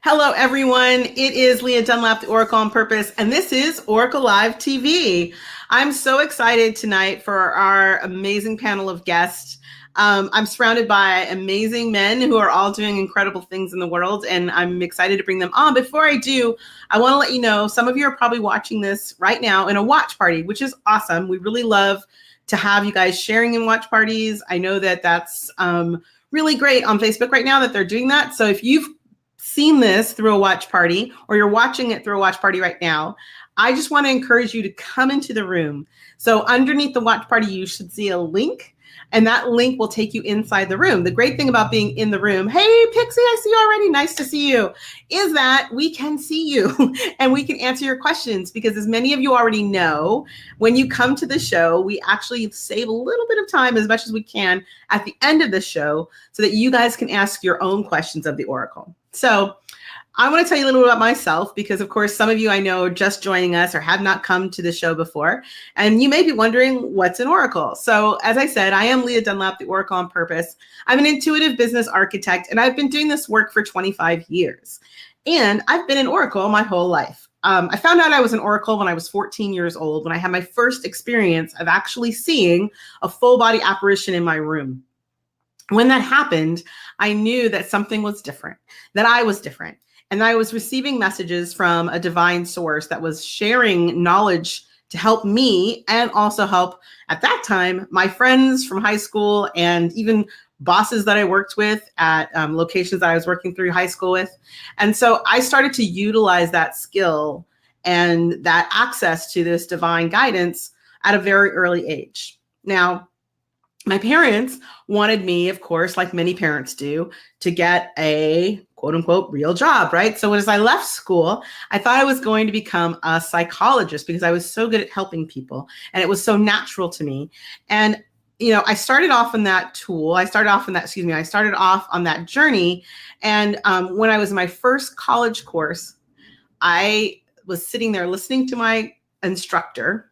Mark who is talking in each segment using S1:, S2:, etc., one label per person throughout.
S1: Hello, everyone. It is Leah Dunlap, the Oracle on Purpose, and this is Oracle Live TV. I'm so excited tonight for our amazing panel of guests. I'm surrounded by amazing men who are all doing incredible things in the world, and I'm excited to bring them on. Before I do, I want to let you know, some of you are probably watching this right now in a watch party, which is awesome. We really love to have you guys sharing in watch parties. I know that that's really great on Facebook right now that they're doing that. So if you've seen this through a watch party or you're watching it through a watch party right now, I just want to encourage you to come into the room. So underneath the watch party, you should see a link, and that link will take you inside the room. The great thing about being in the room, hey, Pixie, I see you already. Nice to see you, is that we can see you and we can answer your questions, because as many of you already know, when you come to the show, we actually save a little bit of time as much as we can at the end of the show so that you guys can ask your own questions of the Oracle. So I want to tell you a little bit about myself, because of course, some of you I know are just joining us or have not come to the show before. And you may be wondering, what's an Oracle? So as I said, I am Leah Dunlap, the Oracle on Purpose. I'm an intuitive business architect, and I've been doing this work for 25 years. And I've been an Oracle my whole life. I found out I was an Oracle when I was 14 years old, when I had my first experience of actually seeing a full body apparition in my room. When that happened, I knew that something was different, that I was different. And I was receiving messages from a divine source that was sharing knowledge to help me and also help, at that time, my friends from high school and even bosses that I worked with at locations that I was working through high school with. And so I started to utilize that skill and that access to this divine guidance at a very early age. Now, my parents wanted me, of course, like many parents do, to get a quote unquote real job, right? So as I left school, I thought I was going to become a psychologist because I was so good at helping people and it was so natural to me. And, you know, I started off on that journey. And when I was in my first college course, I was sitting there listening to my instructor,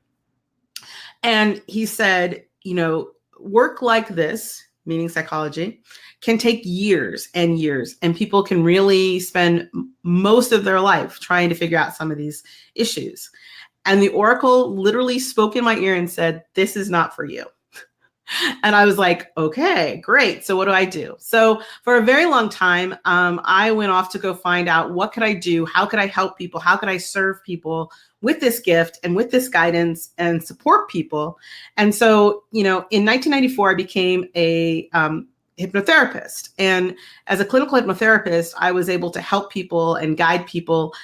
S1: and he said, you know, work like this, meaning psychology, can take years and years, and people can really spend most of their life trying to figure out some of these issues. And the Oracle literally spoke in my ear and said, this is not for you. And I was like, okay, great. So what do I do? So for a very long time, I went off to go find out, what could I do? How could I help people? How could I serve people with this gift and with this guidance and support people? And so, you know, in 1994, I became a hypnotherapist. And as a clinical hypnotherapist, I was able to help people and guide people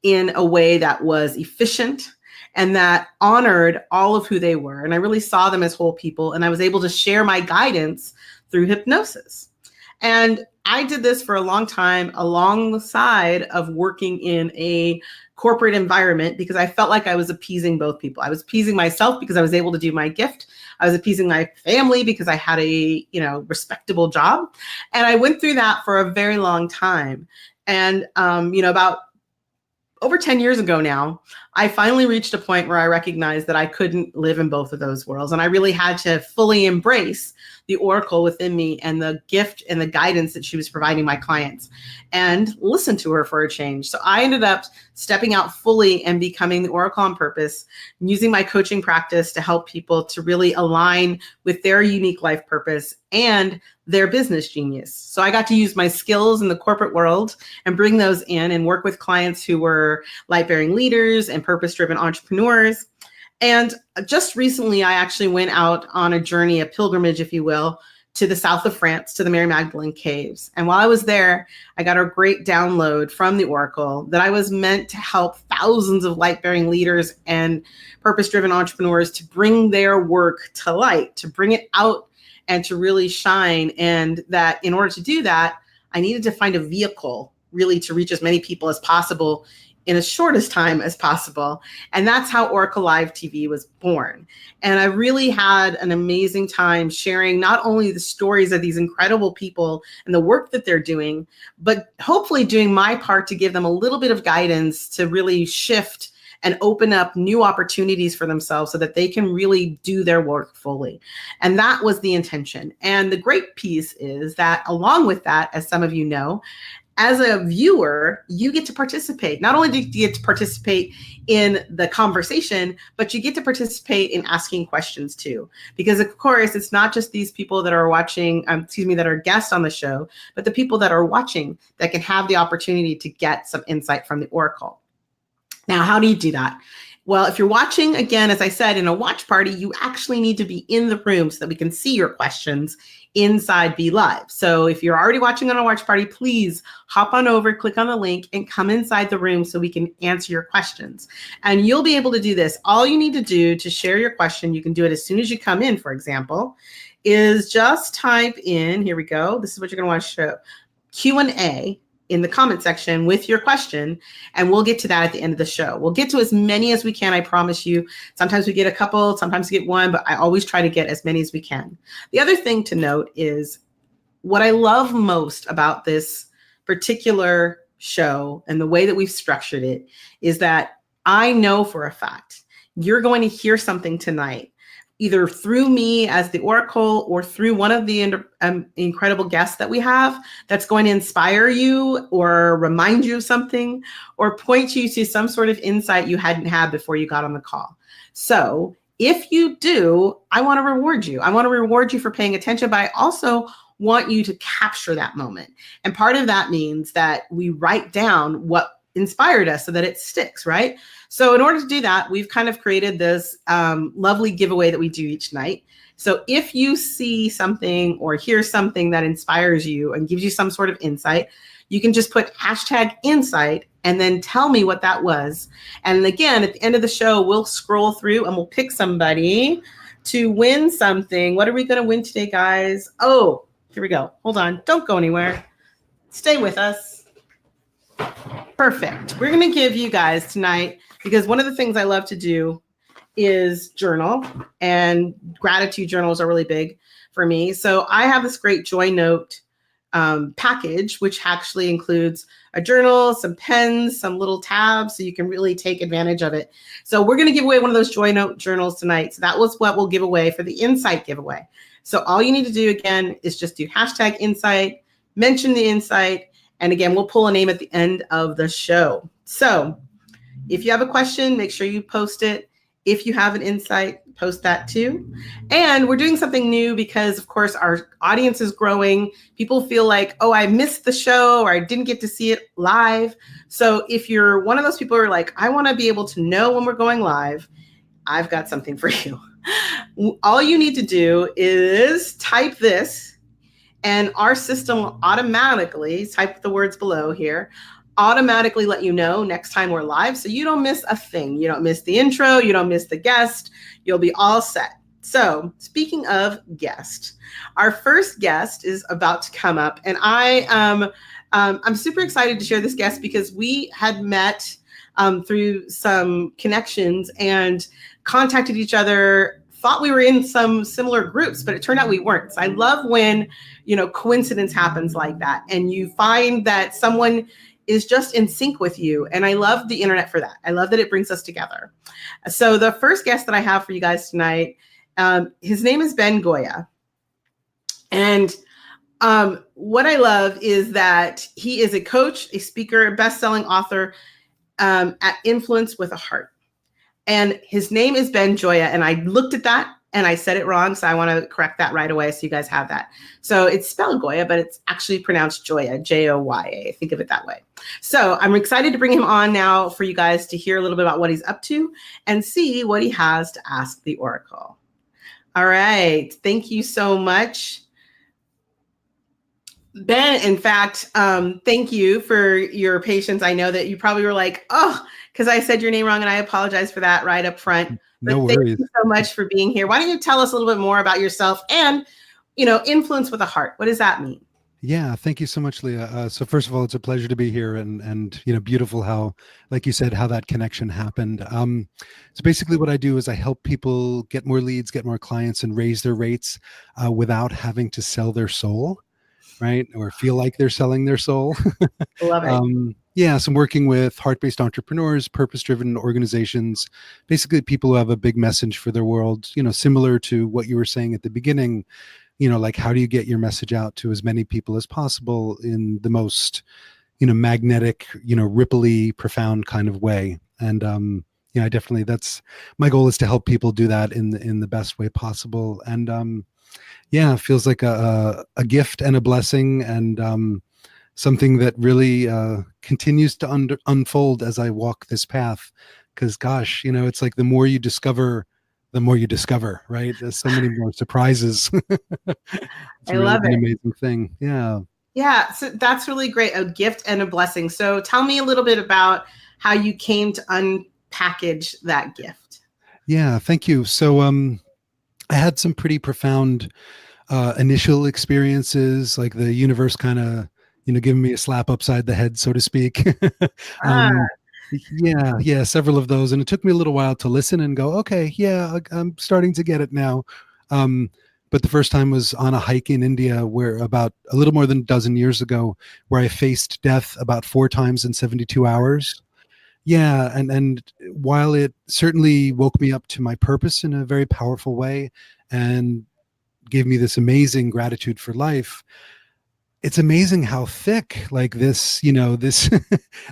S1: in a way that was efficient and that honored all of who they were. And I really saw them as whole people. And I was able to share my guidance through hypnosis. And I did this for a long time alongside of working in a corporate environment, because I felt like I was appeasing both people. I was appeasing myself because I was able to do my gift. I was appeasing my family because I had a, you know, respectable job. And I went through that for a very long time. And, you know, about over 10 years ago now, I finally reached a point where I recognized that I couldn't live in both of those worlds. And I really had to fully embrace the Oracle within me and the gift and the guidance that she was providing my clients and listen to her for a change. So I ended up stepping out fully and becoming the Oracle on Purpose, using my coaching practice to help people to really align with their unique life purpose and their business genius. So I got to use my skills in the corporate world and bring those in and work with clients who were light-bearing leaders and purpose-driven entrepreneurs. And just recently, I actually went out on a journey, a pilgrimage, if you will, to the south of France, to the Mary Magdalene Caves. And while I was there, I got a great download from the Oracle that I was meant to help thousands of light-bearing leaders and purpose-driven entrepreneurs to bring their work to light, to bring it out and to really shine. And that in order to do that, I needed to find a vehicle really to reach as many people as possible in as short as time as possible. And that's how Oracle Live TV was born. And I really had an amazing time sharing not only the stories of these incredible people and the work that they're doing, but hopefully doing my part to give them a little bit of guidance to really shift and open up new opportunities for themselves so that they can really do their work fully. And that was the intention. And the great piece is that along with that, as some of you know, as a viewer, you get to participate. Not only do you get to participate in the conversation, but you get to participate in asking questions too. Because of course, it's not just these people that are watching, that are guests on the show, but the people that are watching that can have the opportunity to get some insight from the oracle. Now, how do you do that? Well, if you're watching, again, as I said, in a watch party, you actually need to be in the room so that we can see your questions inside Be Live. So if you're already watching on a watch party, please hop on over, click on the link, and come inside the room so we can answer your questions. And you'll be able to do this. All you need to do to share your question, you can do it as soon as you come in, for example, is just type in, here we go, this is what you're going to want to show, Q&A in the comment section with your question, and we'll get to that at the end of the show. We'll get to as many as we can, I promise you. Sometimes we get a couple, sometimes we get one, but I always try to get as many as we can. The other thing to note is what I love most about this particular show and the way that we've structured it is that I know for a fact you're going to hear something tonight, either through me as the oracle or through one of the incredible guests that we have, that's going to inspire you or remind you of something or point you to some sort of insight you hadn't had before you got on the call. So if you do, I want to reward you. I want to reward you for paying attention, but I also want you to capture that moment. And part of that means that we write down what inspired us so that it sticks, right? So in order to do that, we've kind of created this lovely giveaway that we do each night. So if you see something or hear something that inspires you and gives you some sort of insight, you can just put #insight and then tell me what that was. And again, at the end of the show, we'll scroll through and we'll pick somebody to win something. What are we going to win today, guys? Oh, here we go. Hold on. Don't go anywhere. Stay with us. Perfect. We're going to give you guys tonight, because one of the things I love to do is journal, and gratitude journals are really big for me. So I have this great Joy Note package, which actually includes a journal, some pens, some little tabs, so you can really take advantage of it. So we're going to give away one of those Joy Note journals tonight. So that was what we'll give away for the Insight giveaway. So all you need to do, again, is just do #insight, mention the insight, and again, we'll pull a name at the end of the show. So if you have a question, make sure you post it. If you have an insight, post that too. And we're doing something new because, of course, our audience is growing. People feel like, oh, I missed the show or I didn't get to see it live. So if you're one of those people who are like, I want to be able to know when we're going live, I've got something for you. All you need to do is type this, and our system will automatically, type the words below here, automatically let you know next time we're live, so you don't miss a thing. You don't miss the intro, you don't miss the guest, you'll be all set. So speaking of guest, our first guest is about to come up, and I'm super excited to share this guest because we had met through some connections and contacted each other, thought we were in some similar groups, but it turned out we weren't. So I love when, coincidence happens like that, and you find that someone is just in sync with you. And I love the internet for that. I love that it brings us together. So the first guest that I have for you guys tonight, his name is Ben Gioia. And what I love is that he is a coach, a speaker, a best-selling author at Influence with a Heart. And his name is Ben Gioia. And I looked at that and I said it wrong. So I want to correct that right away so you guys have that. So it's spelled Goya, but it's actually pronounced Joya, Joya. Think of it that way. So I'm excited to bring him on now for you guys to hear a little bit about what he's up to and see what he has to ask the Oracle. All right. Thank you so much, Ben. In fact, thank you for your patience. I know that you probably were like, oh, because I said your name wrong, and I apologize for that right up front. But
S2: no worries.
S1: Thank you so much for being here. Why don't you tell us a little bit more about yourself and, Influence with a Heart? What does that mean?
S2: Yeah, thank you so much, Leah. So first of all, it's a pleasure to be here, and beautiful how, like you said, how that connection happened. So basically what I do is I help people get more leads, get more clients, and raise their rates without having to sell their soul, right? Or feel like they're selling their soul.
S1: Love it.
S2: Yeah, so I'm working with heart-based entrepreneurs, purpose-driven organizations, basically people who have a big message for their world, similar to what you were saying at the beginning, like how do you get your message out to as many people as possible in the most, magnetic, ripply, profound kind of way. And I definitely, that's my goal, is to help people do that in the best way possible. And yeah, it feels like a gift and a blessing, and something that really continues to unfold as I walk this path. Because gosh, it's like the more you discover, the more you discover, right? There's so many more surprises. It's
S1: I
S2: really
S1: love
S2: an
S1: it.
S2: amazing thing. Yeah.
S1: Yeah, so that's really great. A gift and a blessing. So tell me a little bit about how you came to unpackage that gift.
S2: Yeah. Thank you. So, I had some pretty profound initial experiences, like the universe kind of, giving me a slap upside the head, so to speak.
S1: Ah,
S2: um, yeah, several of those, and it took me a little while to listen and go, okay, yeah, I'm starting to get it now. Um, but the first time was on a hike in India, where about a little more than a dozen years ago, where I faced death about 4 times in 72 hours. Yeah, and while it certainly woke me up to my purpose in a very powerful way, and gave me this amazing gratitude for life, it's amazing how thick, like, this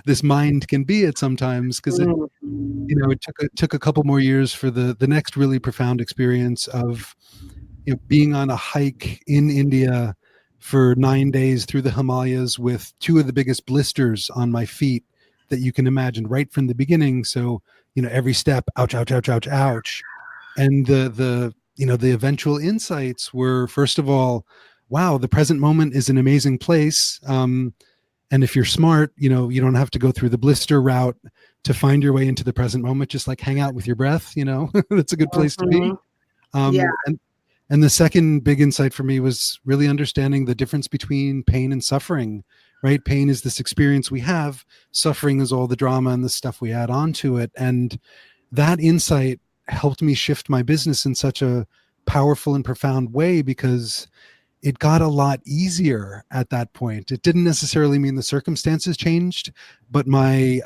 S2: this mind can be at sometimes, because it
S1: mm,
S2: it took a couple more years for the next really profound experience of being on a hike in India for 9 days through the Himalayas with two of the biggest blisters on my feet that you can imagine, right from the beginning. So, every step, ouch, ouch, ouch, ouch, ouch. And the eventual insights were, first of all, wow, the present moment is an amazing place. And if you're smart, you don't have to go through the blister route to find your way into the present moment. Just like hang out with your breath, that's a good place to be.
S1: mhm. Yeah.
S2: And the second big insight for me was really understanding the difference between pain and suffering, right? Pain is this experience we have, suffering is all the drama and the stuff we add on to it. And that insight helped me shift my business in such a powerful and profound way, because it got a lot easier at that point. It didn't necessarily mean the circumstances changed, but my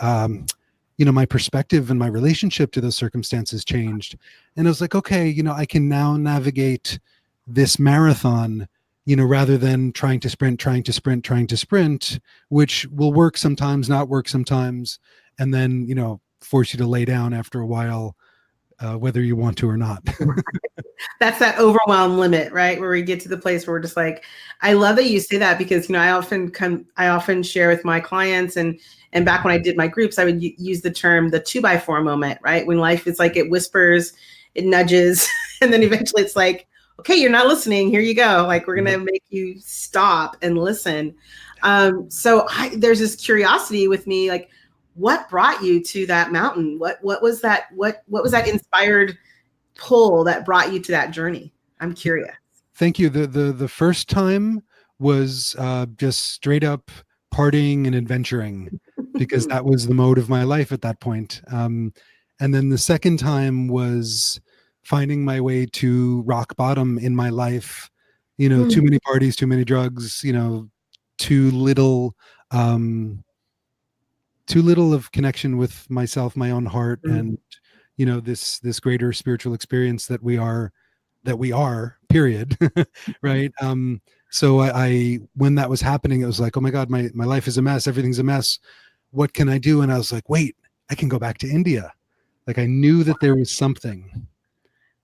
S2: perspective and my relationship to those circumstances changed. And I was like, okay, I can now navigate this marathon, rather than trying to sprint, which will work sometimes, not work sometimes, and then, force you to lay down after a while, whether you want to or not.
S1: That's that overwhelm limit, right? Where we get to the place where we're just like, I love that you say that, because, I often share with my clients, and back when I did my groups, I would use the term, the 2x4 moment, right? When life is like, it whispers, it nudges, and then eventually it's like, okay, you're not listening. Here you go. Like, we're going to make you stop and listen. There's this curiosity with me, like, what brought you to that mountain? What was that? What was that inspired pull that brought you to that journey? I'm curious.
S2: Thank you. The first time was just straight up partying and adventuring, because that was the mode of my life at that point. And then the second time was finding my way to rock bottom in my life. Too many parties, too many drugs. Too little, too little of connection with myself, my own heart, and this greater spiritual experience that we are, period. Right. So I when that was happening, it was like, oh my God, my life is a mess, everything's a mess, what can I do? And I was like, wait, I can go back to India. Like, I knew that there was something.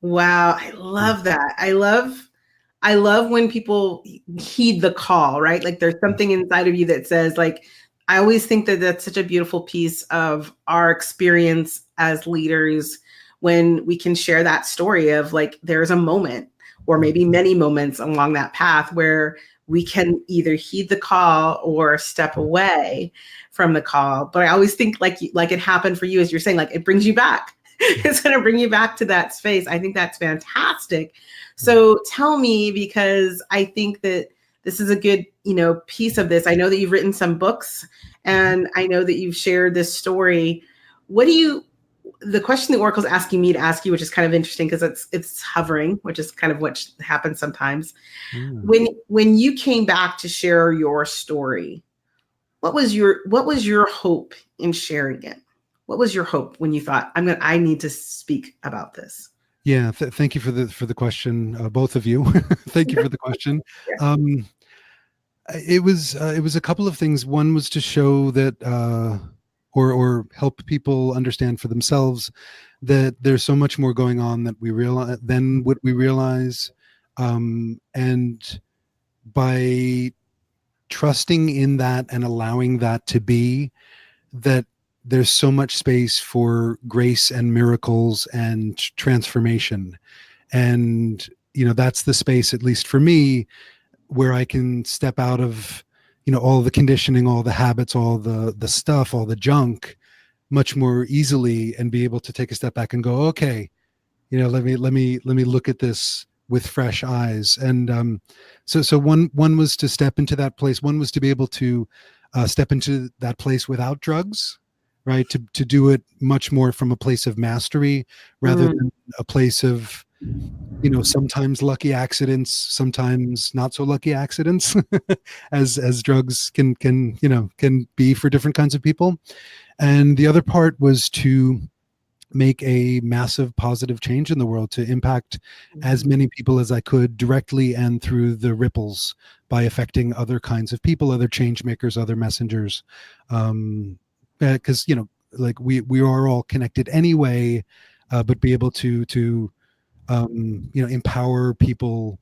S1: Wow, I love that. I love when people heed the call, right? Like, there's something inside of you that says, like, I always think that that's such a beautiful piece of our experience as leaders, when we can share that story of, like, there's a moment, or maybe many moments along that path, where we can either heed the call or step away from the call. But I always think, like it happened for you, as you're saying, like, it brings you back. It's going to bring you back to that space. I think that's fantastic. So tell me, because I think that this is a good, piece of this. I know that you've written some books, and I know that you've shared this story. The question the Oracle's asking me to ask you, which is kind of interesting, because it's hovering, which is kind of what happens sometimes. When you came back to share your story, what was your hope in sharing it? What was your hope when you thought, I need to speak about this?
S2: Yeah. Thank you for the question, both of you. Thank you for the question.
S1: Yeah.
S2: Um, It was a couple of things. One was to show that or help people understand for themselves that there's so much more going on that we realize than what we realize, and by trusting in that and allowing that to be, that there's so much space for grace and miracles and transformation. And that's the space, at least for me, where I can step out of all the conditioning, all the habits, all the stuff, all the junk much more easily, and be able to take a step back and go, okay, let me look at this with fresh eyes. And so one was to step into that place. One was to be able to step into that place without drugs, right? To do it much more from a place of mastery rather than a place of sometimes lucky accidents, sometimes not so lucky accidents, as drugs can be for different kinds of people. And the other part was to make a massive positive change in the world, to impact as many people as I could directly and through the ripples, by affecting other kinds of people, other change makers, other messengers. Because like we are all connected anyway, but be able to empower people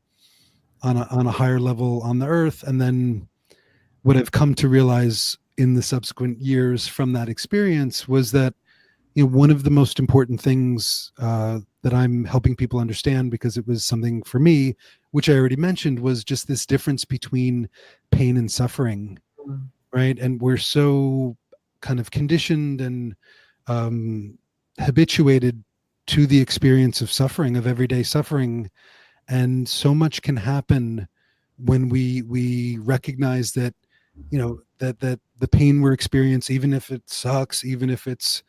S2: on a higher level on the earth. And then what I've come to realize in the subsequent years from that experience was that one of the most important things that I'm helping people understand, because it was something for me, which I already mentioned, was just this difference between pain and suffering, right? And we're so kind of conditioned and habituated to the experience of suffering, of everyday suffering. And so much can happen when we recognize that, that the pain we're experiencing, even if it sucks, even if it's,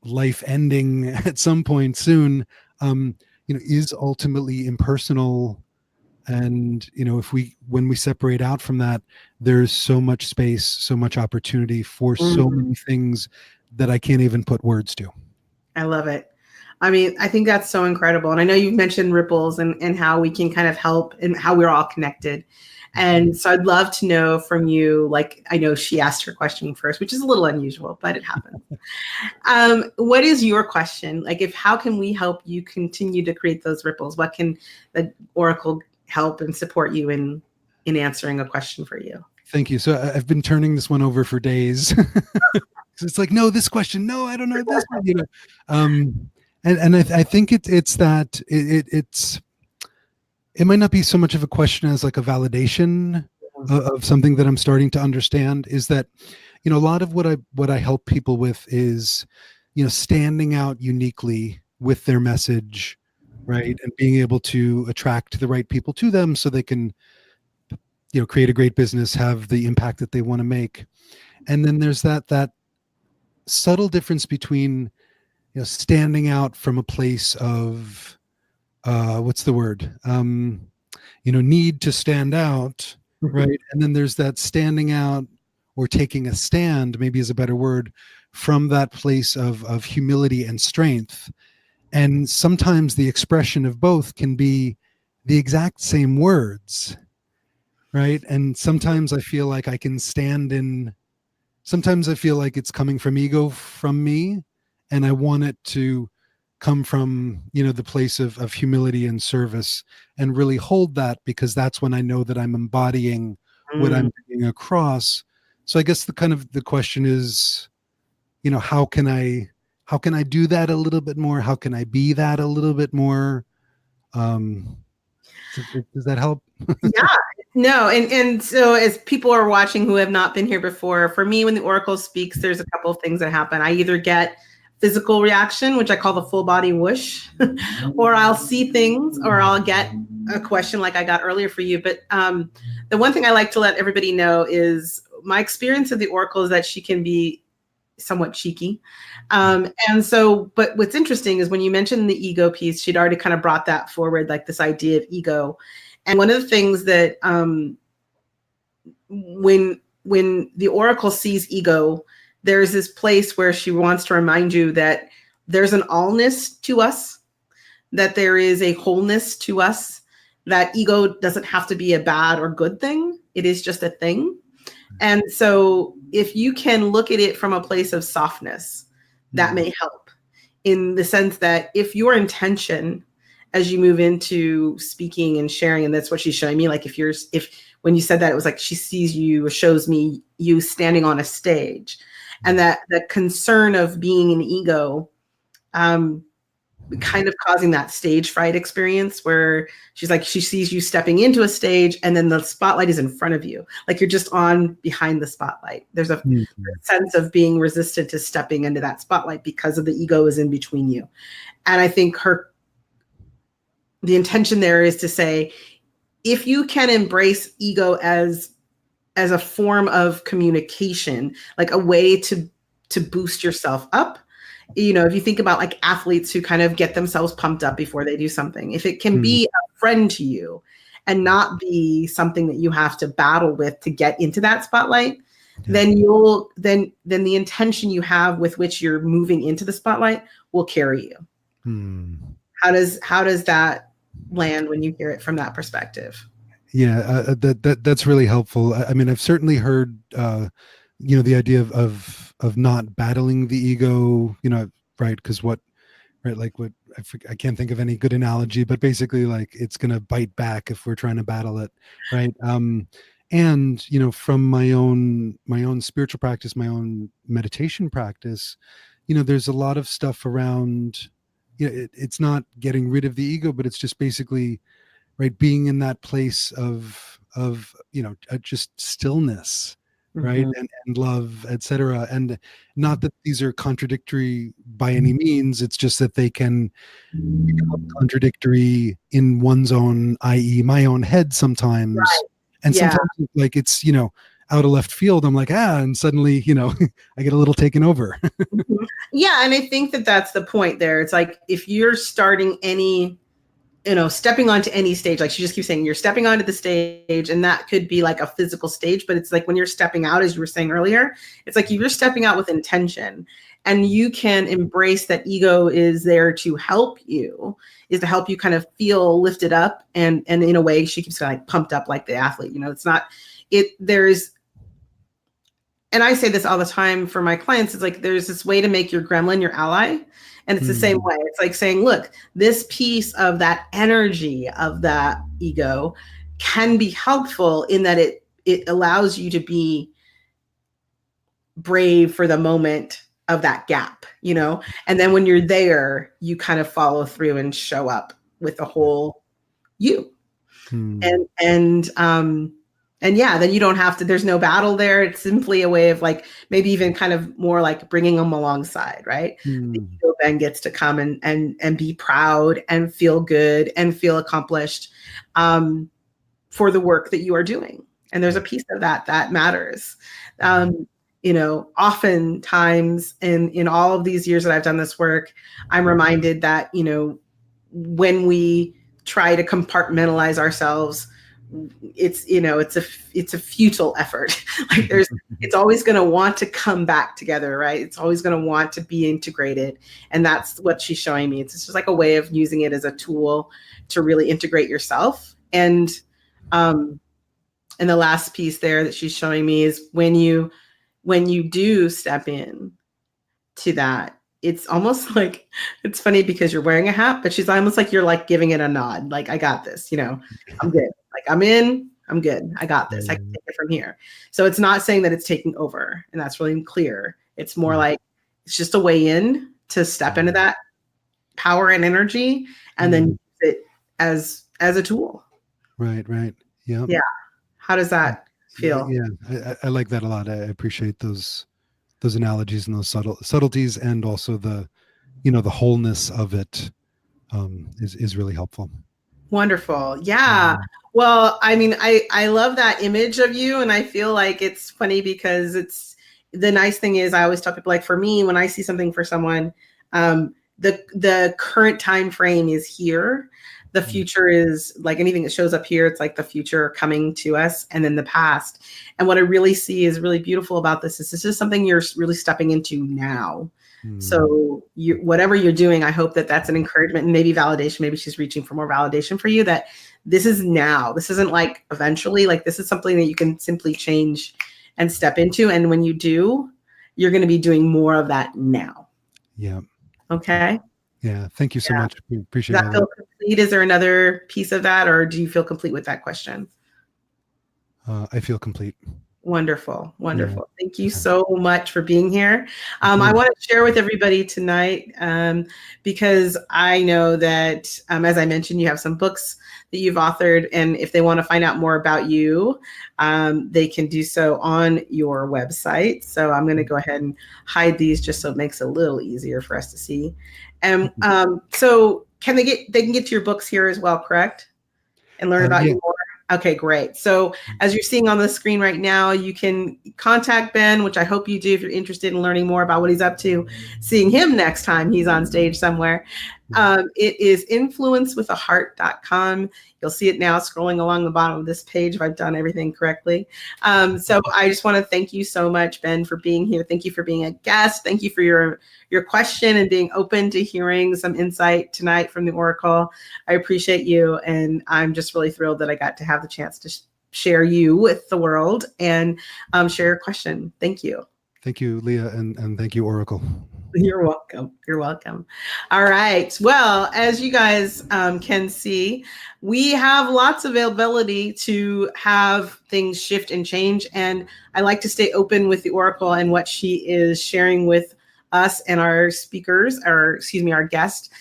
S2: life ending at some point soon, is ultimately impersonal. And, when we separate out from that, there's so much space, so much opportunity for so many things that I can't even put words to.
S1: I love it. I mean, I think that's so incredible. And I know you've mentioned ripples and how we can kind of help and how we're all connected. And so I'd love to know from you, like, I know she asked her question first, which is a little unusual, but it happens. What is your question? Like, how can we help you continue to create those ripples? What can the Oracle help and support you in answering a question for you?
S2: Thank you. So I've been turning this one over for days. So it's like, no, this question, no, I don't know this one, and I think it's that it might not be so much of a question as like a validation of something that I'm starting to understand, is that, a lot of what I help people with is, standing out uniquely with their message, right? And being able to attract the right people to them so they can, create a great business, have the impact that they want to make. And then there's that subtle difference between, standing out from a place of what's the word, need to stand out, right? And then there's that standing out, or taking a stand, maybe is a better word, from that place of humility and strength. And sometimes the expression of both can be the exact same words, right? And sometimes I feel like I can stand in, sometimes I feel like it's coming from ego from me, and I want it to come from, the place of humility and service, and really hold that, because that's when I know that I'm embodying what I'm bringing across. So I guess the question is, how can I do that a little bit more? How can I be that a little bit more? Does that help?
S1: Yeah, no. And so as people are watching who have not been here before, for me, when the Oracle speaks, there's a couple of things that happen. I either get physical reaction, which I call the full body whoosh, or I'll see things, or I'll get a question like I got earlier for you. But the one thing I like to let everybody know is my experience of the Oracle is that she can be somewhat cheeky. And so, but what's interesting is when you mentioned the ego piece, she'd already kind of brought that forward, like this idea of ego. And one of the things that when the Oracle sees ego, there's this place where she wants to remind you that there's an allness to us, that there is a wholeness to us, that ego doesn't have to be a bad or good thing. It is just a thing. And so if you can look at it from a place of softness, that may help, in the sense that if your intention as you move into speaking and sharing, and that's what she's showing me, like if when you said that, it was like she sees you or shows me you standing on a stage, and that the concern of being an ego, kind of causing that stage fright experience where she's like, she sees you stepping into a stage and then the spotlight is in front of you. Like you're just on behind the spotlight. There's a sense of being resistant to stepping into that spotlight because of the ego is in between you. And I think the intention there is to say, if you can embrace ego as a form of communication, like a way to boost yourself up. If you think about like athletes who kind of get themselves pumped up before they do something, if it can be a friend to you and not be something that you have to battle with to get into that spotlight, then then the intention you have with which you're moving into the spotlight will carry you. How does that land when you hear it from that perspective?
S2: Yeah, that's really helpful. I mean, I've certainly heard the idea of not battling the ego, right? Because I can't think of any good analogy, but basically like it's going to bite back if we're trying to battle it, right? And from my own spiritual practice, my own meditation practice, there's a lot of stuff around. It's not getting rid of the ego, but it's just basically, right, being in that place of just stillness, right, and love, etc. And not that these are contradictory by any means. It's just that they can become contradictory in one's own, i.e., my own head sometimes. Right. And sometimes like it's out of left field. I'm like and suddenly I get a little taken over.
S1: Yeah, and I think that's the point there. It's like if you're starting stepping onto any stage, like she just keeps saying, you're stepping onto the stage, and that could be like a physical stage, but it's like when you're stepping out, as you were saying earlier, it's like you're stepping out with intention, and you can embrace that ego is there to help you, kind of feel lifted up, and in a way, she keeps like pumped up like the athlete. It's not and I say this all the time for my clients, it's like there's this way to make your gremlin your ally. And it's the same way. It's like saying, look, this piece of that energy of that ego can be helpful in that it allows you to be brave for the moment of that gap, and then when you're there, you kind of follow through and show up with the whole you. And yeah, then you don't have to, there's no battle there. It's simply a way of like, maybe even kind of more like bringing them alongside, right? The ego then gets to come and be proud and feel good and feel accomplished for the work that you are doing. And there's a piece of that matters. Oftentimes in all of these years that I've done this work, I'm reminded that, when we try to compartmentalize ourselves, it's a futile effort. Like it's always going to want to come back together, right? It's always going to want to be integrated. And that's what she's showing me. It's just like a way of using it as a tool to really integrate yourself. And the last piece there that she's showing me is when you do step in to that, it's almost like, it's funny because you're wearing a hat, but she's almost like, you're like giving it a nod. Like, I got this, I'm good. Like I'm good. I got this. I can take it from here. So it's not saying that it's taking over, and that's really clear. It's more like, it's just a way in to step into that power and energy, and then use it as a tool.
S2: Right. Yeah.
S1: Yeah. How does that feel?
S2: Yeah. I like that a lot. I appreciate those analogies and those subtleties, and also the wholeness of it is really helpful.
S1: Wonderful. Yeah. Well, I mean, I love that image of you, and I feel like it's funny because it's, the nice thing is I always tell people, like for me, when I see something for someone, the current time frame is here, the future is like anything that shows up here. It's like the future coming to us, and then the past. And what I really see is really beautiful about this is something you're really stepping into now. So whatever you're doing, I hope that that's an encouragement and maybe validation. Maybe she's reaching for more validation for you, that this is now. This isn't like eventually. Like, this is something that you can simply change and step into. And when you do, you're going to be doing more of that now.
S2: Yeah.
S1: Okay.
S2: Yeah. Thank you so much. We appreciate
S1: Does that feel complete? Is there another piece of that, or do you feel complete with that question?
S2: I feel complete.
S1: Wonderful. Wonderful.
S2: Yeah.
S1: Thank you so much for being here. I want to share with everybody tonight, because I know that, as I mentioned, you have some books that you've authored, and if they want to find out more about you, they can do so on your website. So I'm going to go ahead and hide these just so it makes it a little easier for us to see. And so they can get to your books here as well, correct? And learn about you more. Okay, great. So as you're seeing on the screen right now, you can contact Ben, which I hope you do if you're interested in learning more about what he's up to, seeing him next time he's on stage somewhere. It is influencewithaheart.com. You'll see it now scrolling along the bottom of this page if I've done everything correctly. So I just want to thank you so much, Ben, for being here. Thank you for being a guest. Thank you for your question and being open to hearing some insight tonight from the Oracle. I appreciate you, and I'm just really thrilled that I got to have the chance to share you with the world and share your question. Thank you.
S2: Thank you, Leah, and thank you, Oracle.
S1: You're welcome. You're welcome. All right. Well, as you guys can see, we have lots of availability to have things shift and change. And I like to stay open with the Oracle and what she is sharing with us and our speakers, our guests,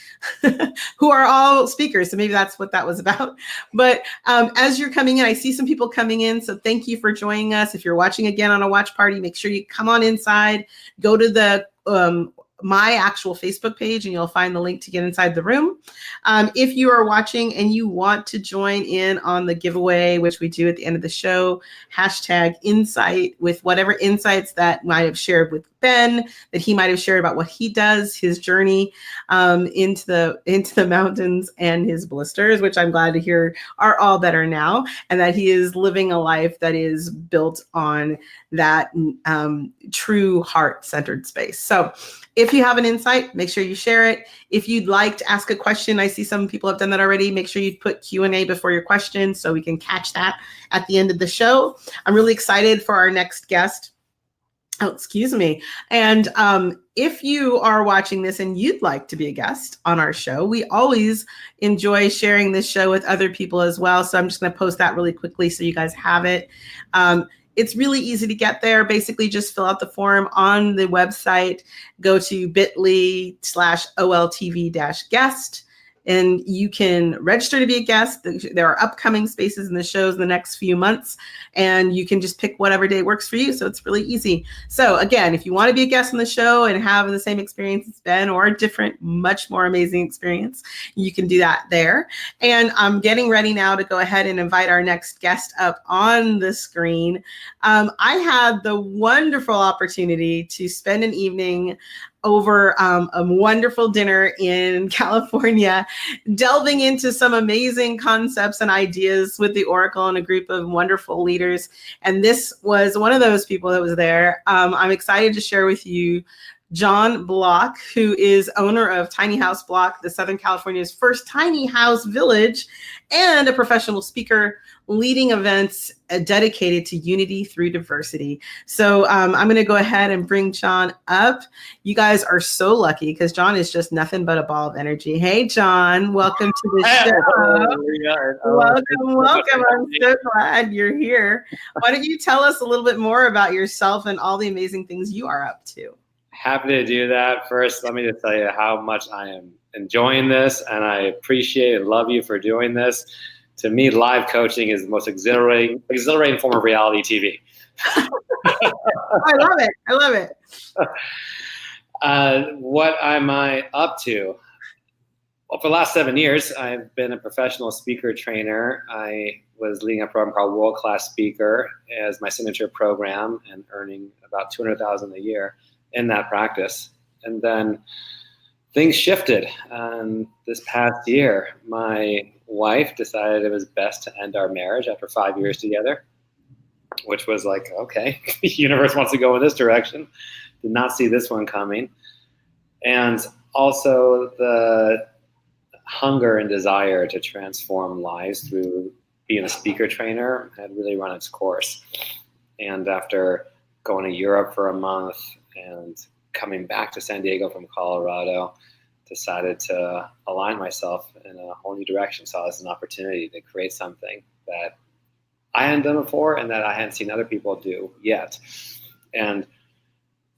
S1: who are all speakers. So maybe that's what that was about. But as you're coming in, I see some people coming in. So thank you for joining us. If you're watching again on a watch party, make sure you come on inside, go to the my actual Facebook page, and you'll find the link to get inside the room. If you are watching and you want to join in on the giveaway, which we do at the end of the show, #insight with whatever insights that might have shared with Ben, that he might have shared about what he does, his journey into the mountains and his blisters, which I'm glad to hear are all better now, and that he is living a life that is built on that true heart-centered space. So if you have an insight, make sure you share it. If you'd like to ask a question, I see some people have done that already. Make sure you put Q&A before your question so we can catch that at the end of the show. I'm really excited for our next guest. Oh, excuse me. And if you are watching this and you'd like to be a guest on our show, we always enjoy sharing this show with other people as well. So I'm just going to post that really quickly so you guys have it. It's really easy to get there. Basically, just fill out the form on the website, go to bit.ly/OLTV-guest, and you can register to be a guest. There are upcoming spaces in the shows in the next few months, and you can just pick whatever day works for you. So it's really easy. So again, if you want to be a guest on the show and have the same experience as Ben or a different, much more amazing experience, you can do that there. And I'm getting ready now to go ahead and invite our next guest up on the screen. I had the wonderful opportunity to spend an evening over a wonderful dinner in California, delving into some amazing concepts and ideas with the Oracle and a group of wonderful leaders. And this was one of those people that was there. I'm excited to share with you John Block, who is owner of Tiny House Block, the Southern California's first tiny house village, and a professional speaker leading events dedicated to unity through diversity. So I'm going to go ahead and bring John up. You guys are so lucky because John is just nothing but a ball of energy. Hey, John, welcome to the show. Welcome. I'm so glad you're here. Why don't you tell us a little bit more about yourself and all the amazing things you are up to?
S3: Happy to do that. First, let me just tell you how much I am enjoying this, and I appreciate and love you for doing this. To me, live coaching is the most exhilarating form of reality TV.
S1: I love it.
S3: What am I up to? Well, for the last 7 years, I've been a professional speaker trainer. I was leading a program called World Class Speaker as my signature program and earning about $200,000 a year in that practice. And then things shifted this past year. My wife decided it was best to end our marriage after 5 years together, which was like, okay, the universe wants to go in this direction. Did not see this one coming. And also the hunger and desire to transform lives through being a speaker trainer had really run its course. And after going to Europe for a month and coming back to San Diego from Colorado, decided to align myself in a whole new direction. Saw this as an opportunity to create something that I hadn't done before and that I hadn't seen other people do yet. And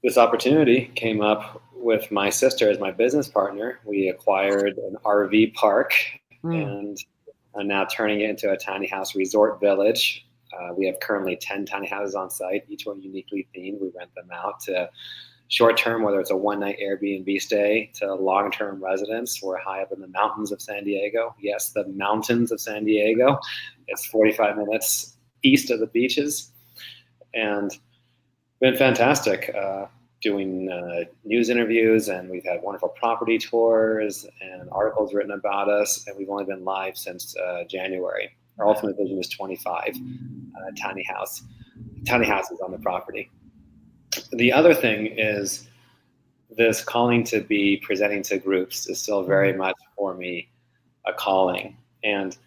S3: this opportunity came up with my sister as my business partner. We acquired an RV park and are now turning it into a tiny house resort village. We have currently 10 tiny houses on site, each one uniquely themed. We rent them out to short-term, whether it's a one-night Airbnb stay, to long-term residents. We're high up in the mountains of San Diego. Yes, the mountains of San Diego. It's 45 minutes east of the beaches. And been fantastic doing news interviews, and we've had wonderful property tours and articles written about us, and we've only been live since January. Our ultimate vision is 25 tiny houses on the property. The other thing is this calling to be presenting to groups is still very much for me a calling. And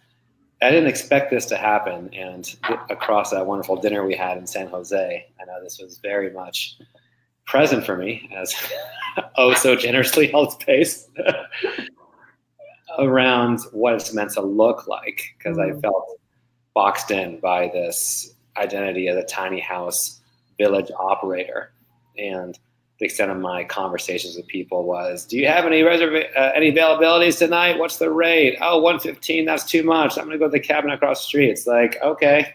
S3: I didn't expect this to happen. And across that wonderful dinner we had in San Jose, I know this was very much present for me as so generously held space around what it's meant to look like, because I felt boxed in by this identity as a tiny house village operator. And the extent of my conversations with people was, do you have any any availabilities tonight? What's the rate? Oh, $115, that's too much. I'm gonna go to the cabin across the street. It's like, okay,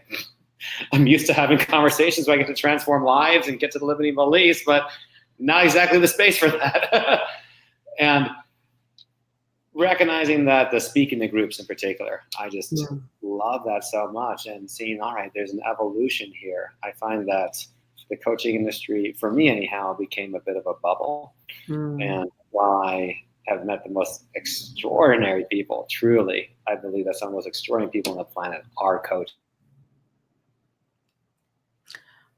S3: I'm used to having conversations where I get to transform lives and get to the limiting beliefs, but not exactly the space for that. And recognizing that the speaking to groups in particular, I just love that so much, and seeing, all right, there's an evolution here. I find that the coaching industry, for me anyhow, became a bit of a bubble. And while I have met the most extraordinary people, truly, I believe that some of the most extraordinary people on the planet are coaches.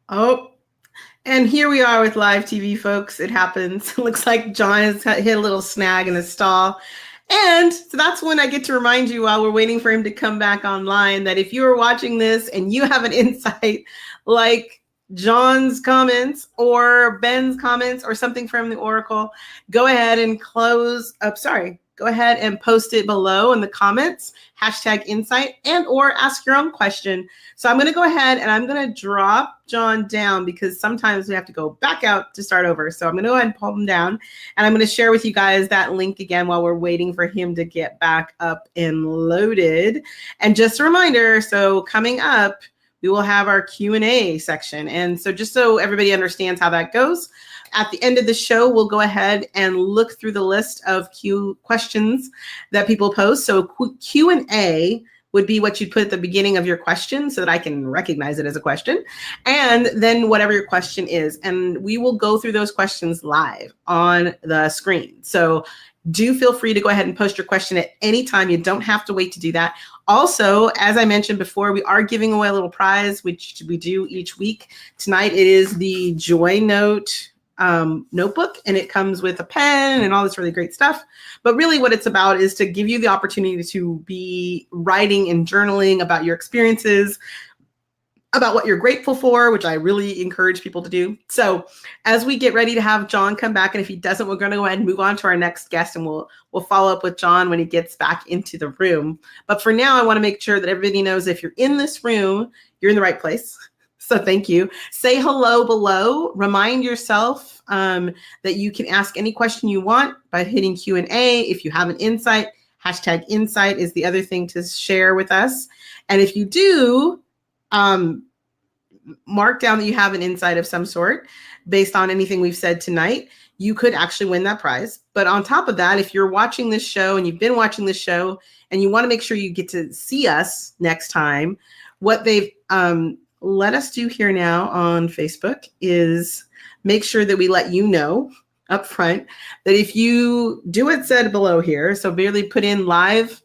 S1: Oh, and here we are with live TV, folks. It happens. It looks like John has hit a little snag in his stall. And so that's when I get to remind you, while we're waiting for him to come back online, that if you are watching this and you have an insight like John's comments or Ben's comments or something from the Oracle, go ahead and go ahead and post it below in the comments, #insight, and or ask your own question. So I'm going to go ahead and I'm going to drop John down, because sometimes we have to go back out to start over. So I'm going to go ahead and pull him down, and I'm going to share with you guys that link again while we're waiting for him to get back up and loaded. And just a reminder, so coming up, we will have our Q&A section. And so just so everybody understands how that goes, at the end of the show, we'll go ahead and look through the list of questions that people post. So Q&A would be what you'd put at the beginning of your question so that I can recognize it as a question. And then whatever your question is. And we will go through those questions live on the screen. So do feel free to go ahead and post your question at any time. You don't have to wait to do that. Also, as I mentioned before, we are giving away a little prize, which we do each week. Tonight, it is the Joy Note notebook, and it comes with a pen and all this really great stuff. But really what it's about is to give you the opportunity to be writing and journaling about your experiences, about what you're grateful for, which I really encourage people to do. So as we get ready to have John come back, and if he doesn't, we're going to go ahead and move on to our next guest, and we'll follow up with John when he gets back into the room. But for now, I want to make sure that everybody knows if you're in this room, you're in the right place. So thank you. Say hello below. Remind yourself that you can ask any question you want by hitting Q&A. If you have an insight, #insight is the other thing to share with us. And if you do, mark down that you have an insight of some sort based on anything we've said tonight, you could actually win that prize. But on top of that, if you're watching this show and you've been watching this show and you want to make sure you get to see us next time, what they've let us do here now on Facebook is make sure that we let you know up front that if you do what said below here, so barely put in live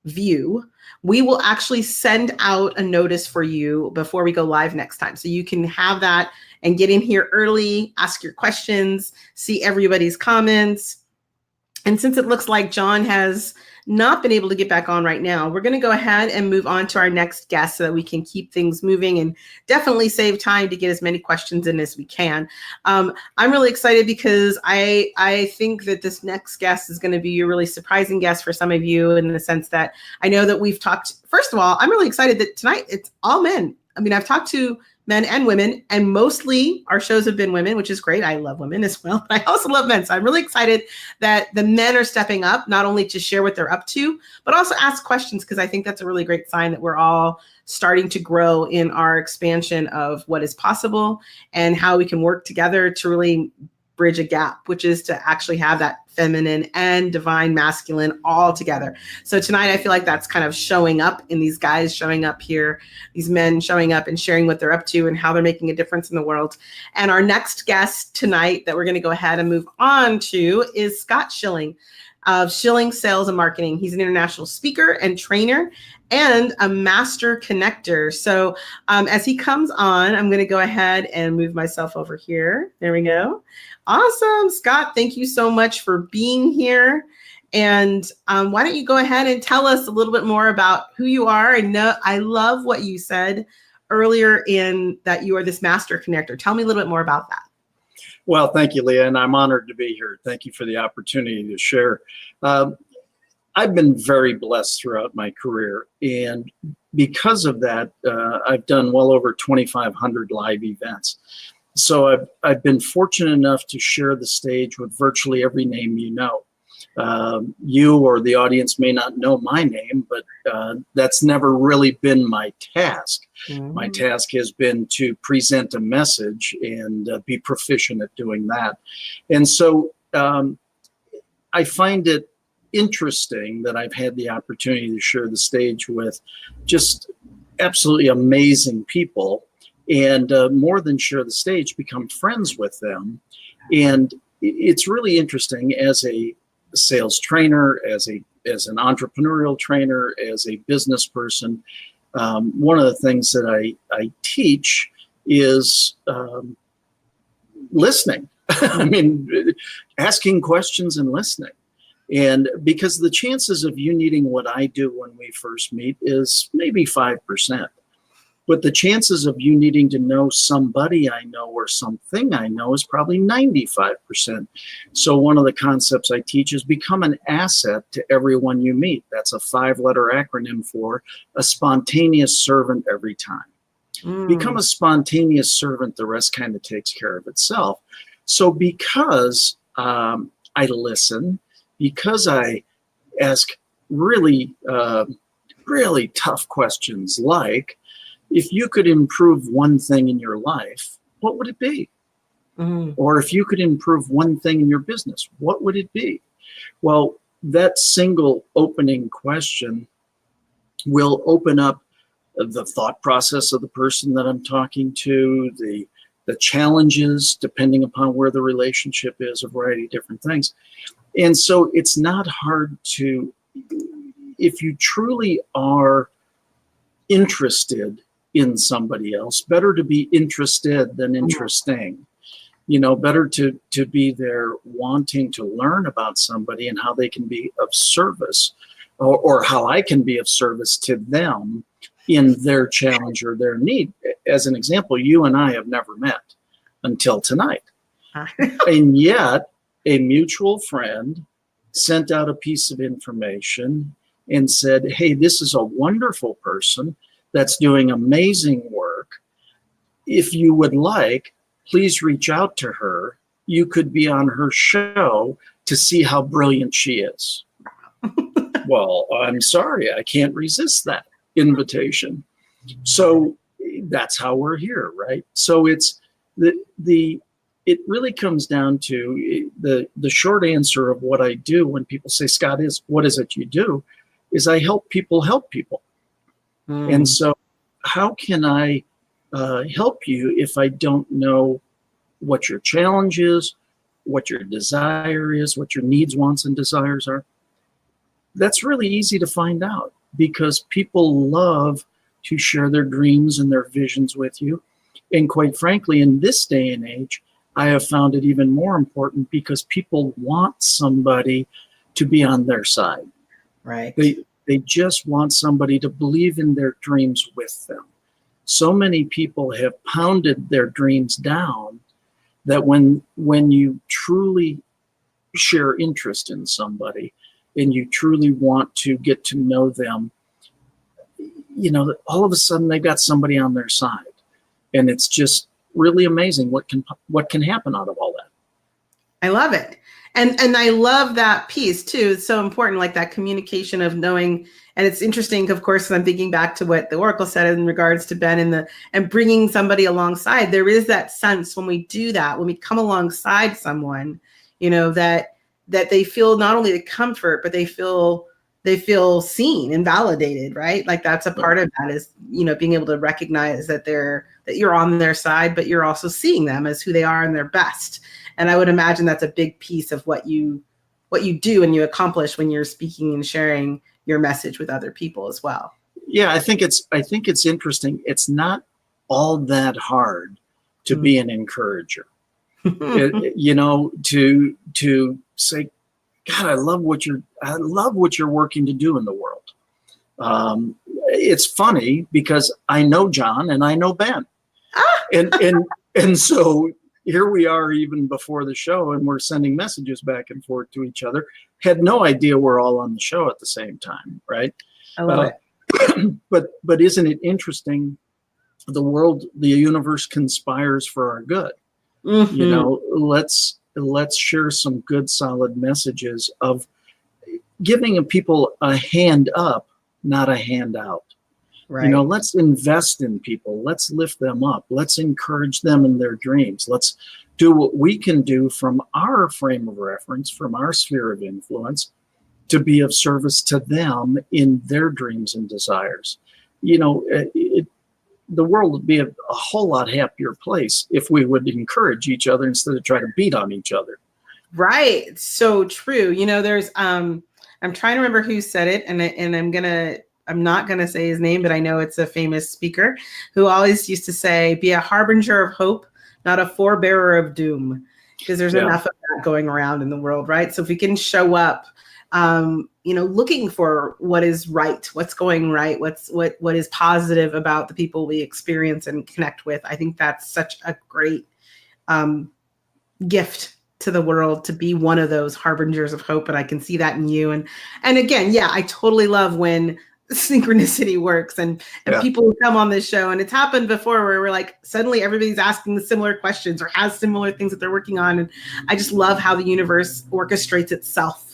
S1: view, we will actually send out a notice for you before we go live next time. So you can have that and get in here early, ask your questions, see everybody's comments. And since it looks like John has not been able to get back on right now, we're going to go ahead and move on to our next guest so that we can keep things moving and definitely save time to get as many questions in as we can. I'm really excited because I think that this next guest is going to be a really surprising guest for some of you, in the sense that I know that we've talked. First of all, I'm really excited that tonight it's all men. I mean, I've talked to men and women, and mostly our shows have been women, which is great. I love women as well, but I also love men. So I'm really excited that the men are stepping up, not only to share what they're up to, but also ask questions, because I think that's a really great sign that we're all starting to grow in our expansion of what is possible and how we can work together to really bridge a gap, which is to actually have that feminine and divine masculine all together. So tonight, I feel like that's kind of showing up in these guys showing up here, these men showing up and sharing what they're up to and how they're making a difference in the world. And our next guest tonight that we're going to go ahead and move on to is Scott Schilling of Schilling Sales and Marketing. He's an international speaker and trainer and a master connector. So as he comes on, I'm going to go ahead and move myself over here. There we go. Awesome. Scott, thank you so much for being here. And why don't you go ahead and tell us a little bit more about who you are? I love what you said earlier in that you are this master connector. Tell me a little bit more about that.
S4: Well, thank you, Leah, and I'm honored to be here. Thank you for the opportunity to share. I've been very blessed throughout my career, and because of that, I've done well over 2,500 live events. So I've been fortunate enough to share the stage with virtually every name you know. You or the audience may not know my name, but that's never really been my task. Mm-hmm. My task has been to present a message and be proficient at doing that. And so I find it interesting that I've had the opportunity to share the stage with just absolutely amazing people, and more than share the stage, become friends with them. And it's really interesting as a sales trainer, as an entrepreneurial trainer, as a business person. One of the things that I teach is listening. I mean, asking questions and listening. And because the chances of you needing what I do when we first meet is maybe 5%. But the chances of you needing to know somebody I know or something I know is probably 95%. So one of the concepts I teach is become an asset to everyone you meet. That's a 5-letter acronym for a spontaneous servant every time. Become a spontaneous servant, the rest kind of takes care of itself. So because I listen, because I ask really, really tough questions like, if you could improve one thing in your life, what would it be? Mm-hmm. Or if you could improve one thing in your business, what would it be? Well, that single opening question will open up the thought process of the person that I'm talking to, the challenges, depending upon where the relationship is, a variety of different things. And so it's not hard to, if you truly are interested in somebody else, better to be interested than interesting. You know, better to be there wanting to learn about somebody and how they can be of service, or how I can be of service to them in their challenge or their need. As an example, you and I have never met until tonight. And yet a mutual friend sent out a piece of information and said, hey, this is a wonderful person that's doing amazing work. If you would like, please reach out to her. You could be on her show to see how brilliant she is. Well, I'm sorry, I can't resist that invitation. So that's how we're here, right? So it's it really comes down to the short answer of what I do when people say, Scott, what is it you do? Is I help people help people. And so how can I help you if I don't know what your challenge is, what your desire is, what your needs, wants, and desires are? That's really easy to find out. because people love to share their dreams and their visions with you. And quite frankly, in this day and age, I have found it even more important because people want somebody to be on their side.
S1: Right.
S4: They just want somebody to believe in their dreams with them. So many people have pounded their dreams down that when you truly share interest in somebody and you truly want to get to know them, you know, all of a sudden they've got somebody on their side. And it's just really amazing what can happen out of all that.
S1: I love it. And I love that piece too. It's so important, like that communication of knowing. And it's interesting, of course, I'm thinking back to what the Oracle said in regards to Ben and bringing somebody alongside. There is that sense when we do that, when we come alongside someone, you know, that they feel not only the comfort, but they feel seen and validated, right? Like that's a part of that is, you know, being able to recognize that you're on their side, but you're also seeing them as who they are and their best. And I would imagine that's a big piece of what you do and you accomplish when you're speaking and sharing your message with other people as well.
S4: Yeah, I think it's interesting. It's not all that hard to be an encourager. You know, to say, God, I love what you're working to do in the world. It's funny because I know John and I know Ben, and so here we are even before the show, and we're sending messages back and forth to each other. Had no idea we're all on the show at the same time, right?
S1: I love
S4: it. But isn't it interesting? The world, the universe conspires for our good. Mm-hmm. You know, let's share some good, solid messages of giving people a hand up, not a handout. Right. You know, let's invest in people. Let's lift them up. Let's encourage them in their dreams. Let's do what we can do from our frame of reference, from our sphere of influence, to be of service to them in their dreams and desires. You know, the world would be a whole lot happier place if we would encourage each other instead of try to beat on each other.
S1: Right. So true. You know, there's I'm trying to remember who said it, and I'm not gonna say his name, but I know it's a famous speaker who always used to say, "Be a harbinger of hope, not a forebearer of doom," because there's enough of that going around in the world, right? So if we can show up, you know, looking for what is right, what's going right, what is positive about the people we experience and connect with, I think that's such a great gift to the world to be one of those harbingers of hope. And I can see that in you. And again, yeah, I totally love when synchronicity works and people who come on this show, and it's happened before where we're like, suddenly everybody's asking the similar questions or has similar things that they're working on. And I just love how the universe orchestrates itself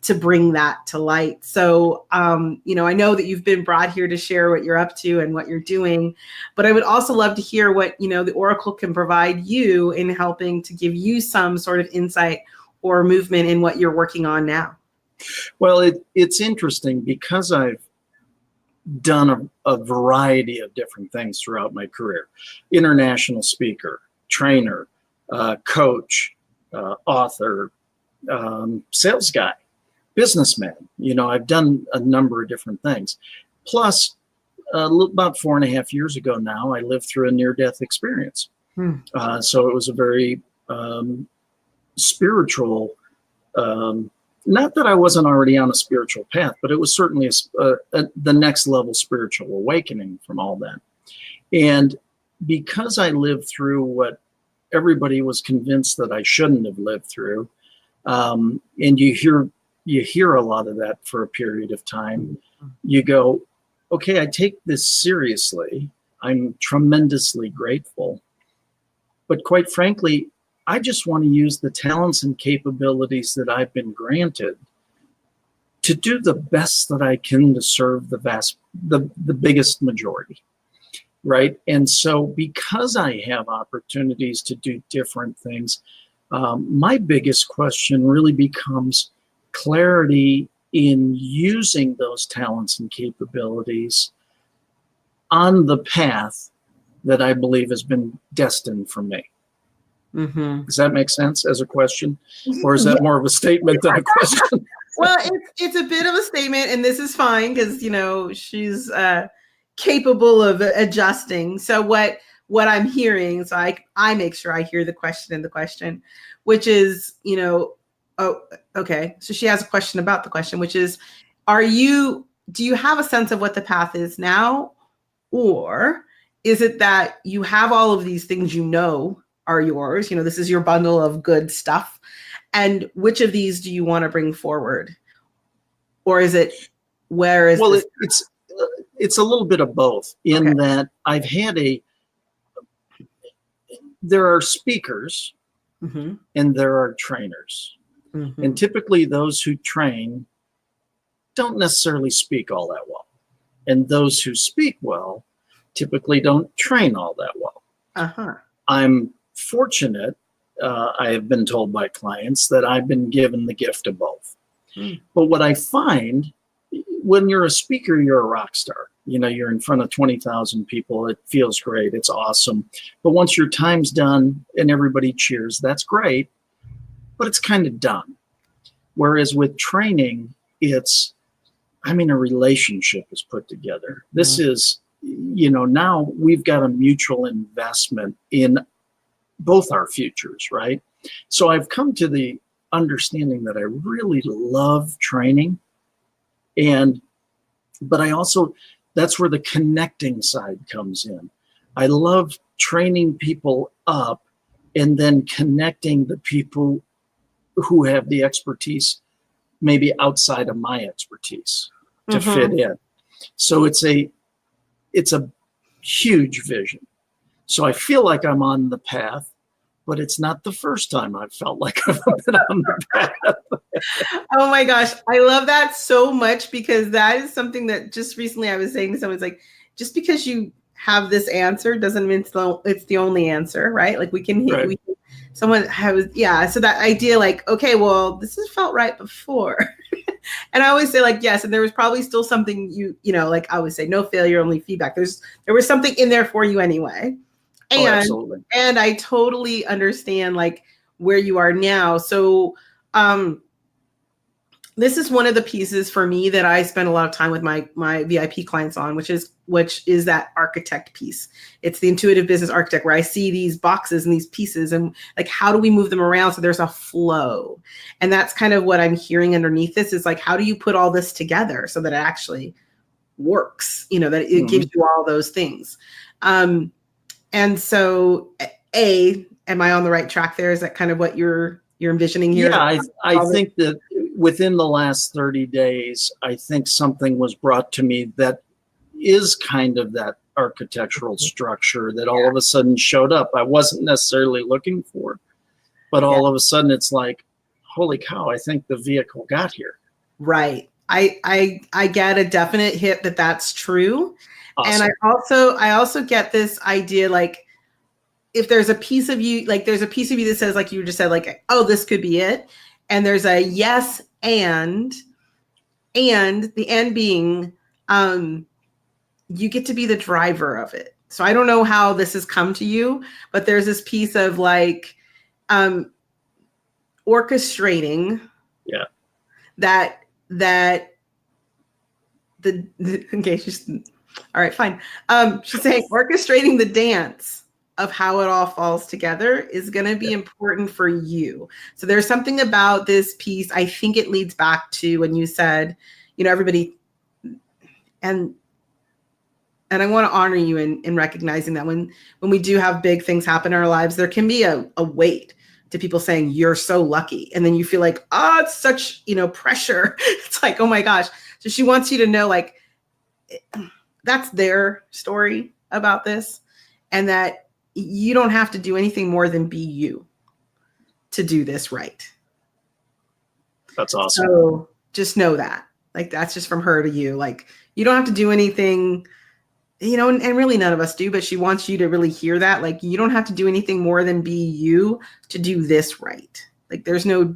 S1: to bring that to light. So, you know, I know that you've been brought here to share what you're up to and what you're doing, but I would also love to hear what, you know, the Oracle can provide you in helping to give you some sort of insight or movement in what you're working on now.
S4: Well, it's interesting because I've done a variety of different things throughout my career. International speaker, trainer, coach, author, sales guy, businessman. You know, I've done a number of different things. Plus, about 4.5 years ago now, I lived through a near-death experience. So it was a very spiritual, not that I wasn't already on a spiritual path, but it was certainly the next level spiritual awakening from all that. And because I lived through what everybody was convinced that I shouldn't have lived through, and you hear a lot of that for a period of time, you go, okay, I take this seriously. I'm tremendously grateful. But quite frankly, I just want to use the talents and capabilities that I've been granted to do the best that I can to serve the biggest majority, right? And so because I have opportunities to do different things, my biggest question really becomes clarity in using those talents and capabilities on the path that I believe has been destined for me. Mm-hmm. Does that make sense as a question? Or is that more of a statement than a question?
S1: Well, it's a bit of a statement, and this is fine because she's capable of adjusting. So what I'm hearing, so I make sure I hear the question in the question, which is, oh, okay. So she has a question about the question, which is, do you have a sense of what the path is now? Or is it that you have all of these things are yours? This is your bundle of good stuff. And which of these do you want to bring forward? Or is it, where is this?
S4: It's a little bit of both in that I've had there are speakers and there are trainers. And typically those who train don't necessarily speak all that well. And those who speak well typically don't train all that well. I'm fortunate, I have been told by clients that I've been given the gift of both. But what I find, when you're a speaker, you're a rock star. You're in front of 20,000 people. It feels great. It's awesome. But once your time's done and everybody cheers, that's great, but it's kind of done. Whereas with training, a relationship is put together. This is, now we've got a mutual investment in both our futures, right? So I've come to the understanding that I really love training. But I also, that's where the connecting side comes in. I love training people up and then connecting the people who have the expertise maybe outside of my expertise to fit in. So it's a huge vision. So I feel like I'm on the path, but it's not the first time I've felt like I've been on the path.
S1: Oh my gosh. I love that so much, because that is something that just recently I was saying to someone, it's like, just because you have this answer doesn't mean it's the only answer, right? Like someone has, so that idea, like, okay, well, this has felt right before. And I always say, like, yes, and there was probably still something like I always say, no failure, only feedback. There was something in there for you anyway.
S4: Absolutely.
S1: And I totally understand like where you are now. So this is one of the pieces for me that I spend a lot of time with my VIP clients on, which is that architect piece. It's the intuitive business architect, where I see these boxes and these pieces and like, how do we move them around so there's a flow? And that's kind of what I'm hearing underneath this is like, how do you put all this together so that it actually works, that it gives you all those things. And so am I on the right track there? Is that kind of what you're envisioning here?
S4: Yeah, I think that within the last 30 days, I think something was brought to me that is kind of that architectural structure that all of a sudden showed up. I wasn't necessarily looking for, but all of a sudden it's like, holy cow, I think the vehicle got here.
S1: Right. I get a definite hit that's true. Awesome. And I also get this idea, like, if there's a piece of you, like there's a piece of you that says, like you just said, like, oh, this could be it. And there's a yes, and the end being, you get to be the driver of it. So I don't know how this has come to you, but there's this piece of like, orchestrating.
S4: Yeah.
S1: That okay, she's all right, fine. She's saying orchestrating the dance of how it all falls together is going to be important for you. So there's something about this piece. I think it leads back to when you said, everybody, and I want to honor you in recognizing that when we do have big things happen in our lives, there can be a weight to people saying you're so lucky. And then you feel like, oh, it's such, pressure. It's like, oh my gosh. So she wants you to know, like, that's their story about this, and that you don't have to do anything more than be you to do this right.
S4: That's awesome.
S1: So just know that, like, that's just from her to you. Like, you don't have to do anything, and really none of us do, but she wants you to really hear that. Like, you don't have to do anything more than be you to do this right. Like, there's no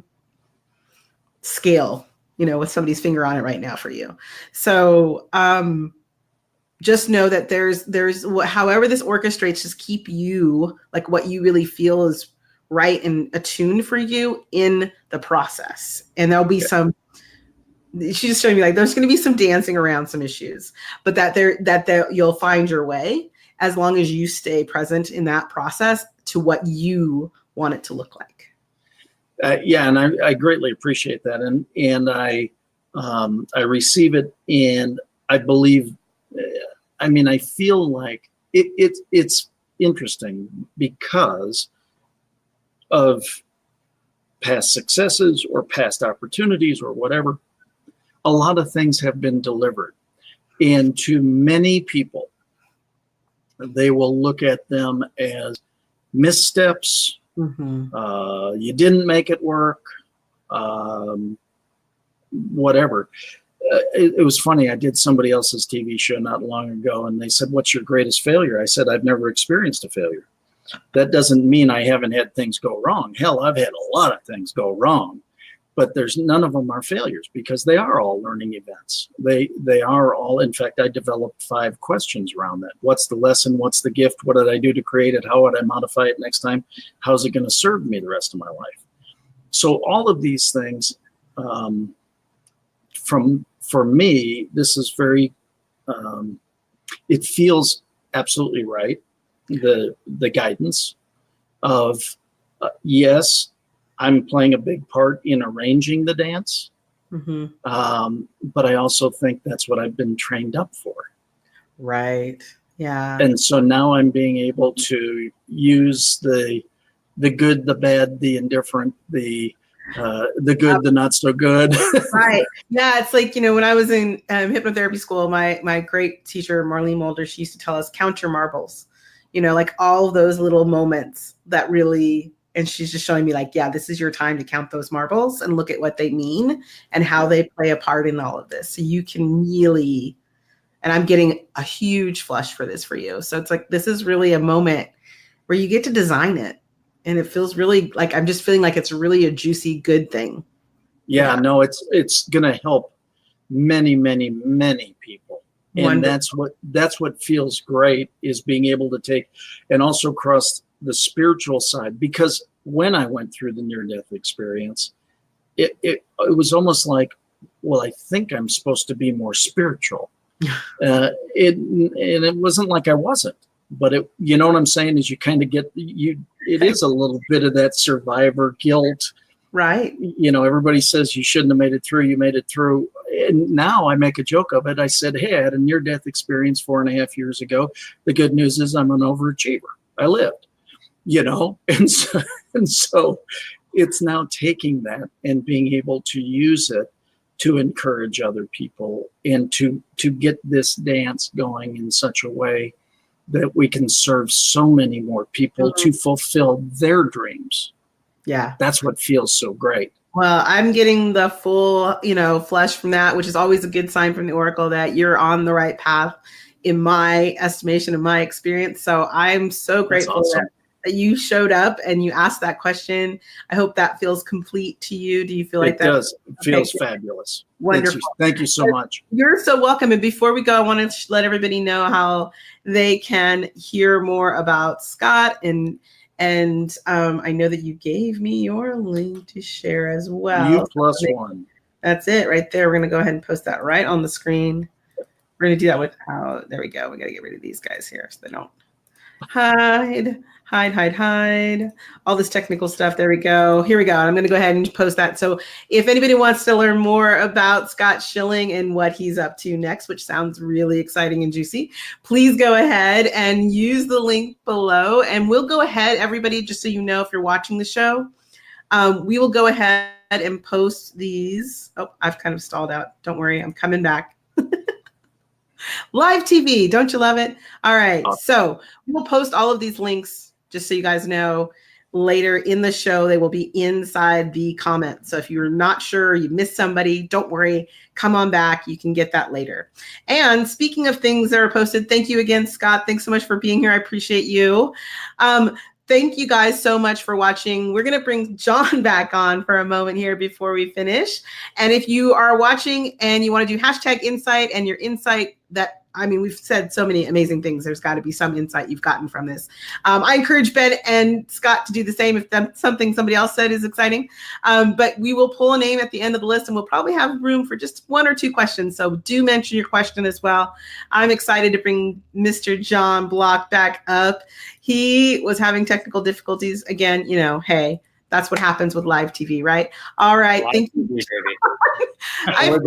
S1: scale, with somebody's finger on it right now for you. So, just know that there's however this orchestrates, just keep you like what you really feel is right and attuned for you in the process. And there'll be some she's just showing me like there's going to be some dancing around some issues, but that you'll find your way as long as you stay present in that process to what you want it to look like.
S4: Yeah, and I greatly appreciate that, and I receive it, and I believe. I mean, I feel like it's interesting because of past successes or past opportunities or whatever. A lot of things have been delivered, and to many people, they will look at them as missteps.
S1: Mm-hmm.
S4: You didn't make it work, whatever. It was funny. I did somebody else's TV show not long ago, and they said, "What's your greatest failure?" I said, "I've never experienced a failure." That doesn't mean I haven't had things go wrong. Hell, I've had a lot of things go wrong, but there's none of them are failures because they are all learning events. They are all. In fact, I developed 5 questions around that. What's the lesson? What's the gift? What did I do to create it? How would I modify it next time? How's it going to serve me the rest of my life? So all of these things, for me, this is very. It feels absolutely right. The guidance of yes, I'm playing a big part in arranging the dance,
S1: Mm-hmm.
S4: but I also think that's what I've been trained up for.
S1: Right. Yeah.
S4: And so now I'm being able to use the good, the bad, the indifferent, the good, the not so good.
S1: Right. Yeah. It's like, when I was in hypnotherapy school, my great teacher, Marlene Mulder, she used to tell us, count your marbles, like all those little moments that really, and she's just showing me like, yeah, this is your time to count those marbles and look at what they mean and how they play a part in all of this. So you can really, and I'm getting a huge flush for this for you. So it's like, this is really a moment where you get to design it. And it feels really like, I'm just feeling like it's really a juicy, good thing.
S4: Yeah, no, it's going to help many, many, many people. And that's what feels great is being able to take and also cross the spiritual side, because when I went through the near-death experience, it was almost like, well, I think I'm supposed to be more spiritual. It wasn't like I wasn't, but you know what I'm saying, is you kind of get it is a little bit of that survivor guilt.
S1: Right.
S4: Everybody says you shouldn't have made it through. You made it through. And now I make a joke of it. I said, hey, I had a near-death experience 4.5 years ago. The good news is I'm an overachiever. I lived, and so it's now taking that and being able to use it to encourage other people and to get this dance going in such a way that we can serve so many more people to fulfill their dreams.
S1: Yeah.
S4: That's what feels so great.
S1: Well, I'm getting the full, flesh from that, which is always a good sign from the Oracle that you're on the right path in my estimation, in my experience. So I'm so grateful
S4: awesome.
S1: that you showed up and you asked that question. I hope that feels complete to you. Do you feel like that?
S4: It does. It feels fabulous.
S1: Wonderful.
S4: Thank you so much.
S1: You're so welcome. And before we go, I want to let everybody know how they can hear more about Scott. And I know that you gave me your link to share as well.
S4: U+1.
S1: That's it right there. We're going to go ahead and post that right on the screen. We're going to do that without, there we go. We got to get rid of these guys here so they don't hide. All this technical stuff. There we go. Here we go. I'm going to go ahead and post that. So if anybody wants to learn more about Scott Schilling and what he's up to next, which sounds really exciting and juicy, please go ahead and use the link below. And we'll go ahead, everybody, just so you know, if you're watching the show, we will go ahead and post these. Oh, I've kind of stalled out. Don't worry. I'm coming back. Live TV. Don't you love it? All right. So we'll post all of these links just so you guys know later in the show. They will be inside the comments. So if you're not sure, you missed somebody, don't worry. Come on back. You can get that later. And speaking of things that are posted, thank you again, Scott. Thanks so much for being here. I appreciate you. Thank you guys so much for watching. We're going to bring John back on for a moment here before we finish. And if you are watching and you want to do #insight and your insight that I mean, we've said so many amazing things. There's got to be some insight you've gotten from this. I encourage Ben and Scott to do the same if something somebody else said is exciting. But we will pull a name at the end of the list, and we'll probably have room for just 1 or 2 questions. So do mention your question as well. I'm excited to bring Mr. John Block back up. He was having technical difficulties again. You know, hey, that's what happens with live TV, right? All right. Thank you. Before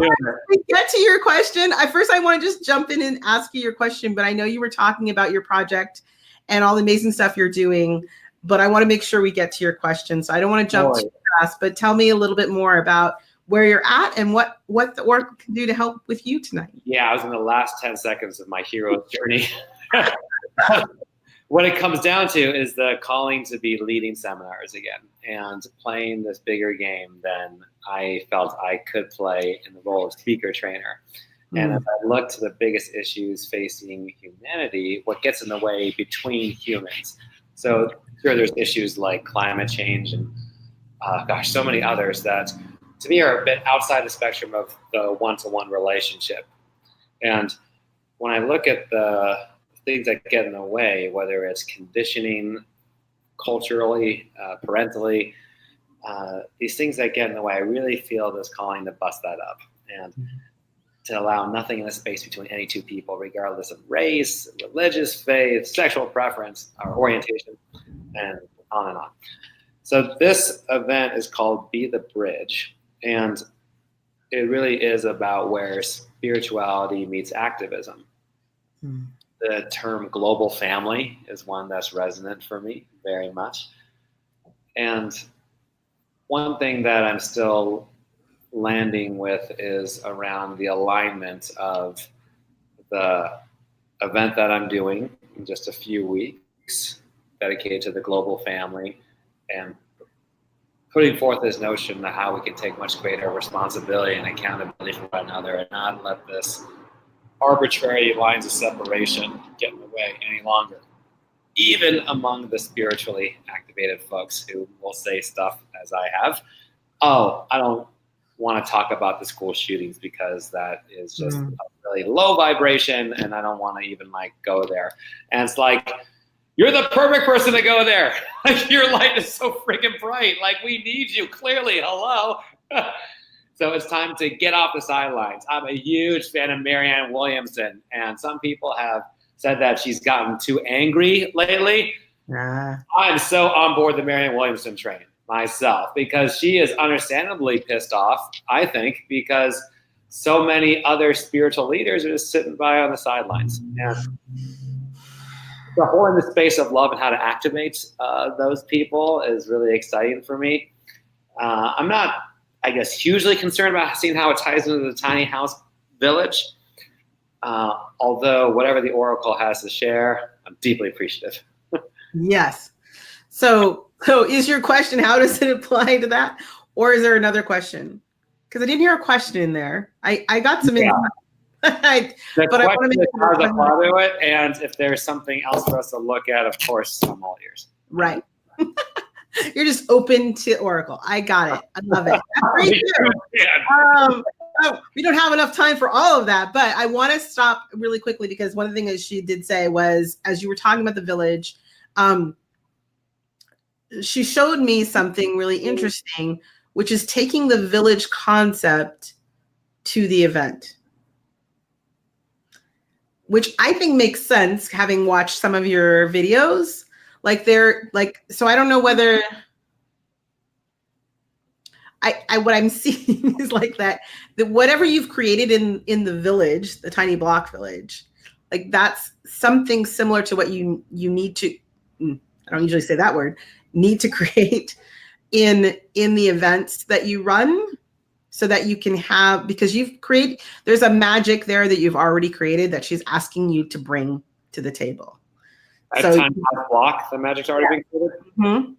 S1: we get to your question, first I want to just jump in and ask you your question, but I know you were talking about your project and all the amazing stuff you're doing, but I want to make sure we get to your question. So I don't want to jump too fast, but tell me a little bit more about where you're at and what the org can do to help with you tonight.
S3: Yeah, I was in the last 10 seconds of my hero's journey. What it comes down to is the calling to be leading seminars again and playing this bigger game than I felt I could play in the role of speaker trainer. And as I look to the biggest issues facing humanity, what gets in the way between humans. So sure, there's issues like climate change and so many others that to me are a bit outside the spectrum of the one-to-one relationship. And when I look at the things that get in the way, whether it's conditioning, culturally, parentally, these things that get in the way, I really feel this calling to bust that up and to allow nothing in the space between any 2 people, regardless of race, religious faith, sexual preference, or orientation, and on and on. So this event is called Be the Bridge, and it really is about where spirituality meets activism. The term global family is one that's resonant for me very much. And one thing that I'm still landing with is around the alignment of the event that I'm doing in just a few weeks, dedicated to the global family, and putting forth this notion of how we can take much greater responsibility and accountability for one another and not let this arbitrary lines of separation get in the way any longer, even among the spiritually activated folks who will say stuff as I have. Oh, I don't want to talk about the school shootings because that is just a really low vibration and I don't want to even go there. And it's like, you're the perfect person to go there. Your light is so freaking bright. We need you clearly. Hello. So it's time to get off the sidelines. I'm a huge fan of Marianne Williamson, and some people have said that she's gotten too angry lately. I'm so on board the Marianne Williamson train myself because she is understandably pissed off, I think, because so many other spiritual leaders are just sitting by on the sidelines. And the whole in the space of love and how to activate those people is really exciting for me. I'm not, I guess, hugely concerned about seeing how it ties into the tiny house village. Although whatever the Oracle has to share, I'm deeply appreciative.
S1: Yes. So is your question, how does it apply to that? Or is there another question? Because I didn't hear a question in there. I got some insight.
S3: The
S1: but I want to make
S3: how does it apply to it? And if there's something else for us to look at, of course, I'm all ears.
S1: Right. You're just open to Oracle. I got it. I love it. That's great too. We don't have enough time for all of that, but I want to stop really quickly because one of the things she did say was, as you were talking about the village, she showed me something really interesting, which is taking the village concept to the event, which I think makes sense having watched some of your videos. So I don't know whether what I'm seeing is that whatever you've created in the village, the tiny block village, that's something similar to what you need to, I don't usually say that word, need to create in the events that you run so that you can have, because there's a magic there that you've already created that she's asking you to bring to the table.
S3: So time block, the magic's already been created.
S1: Mm-hmm.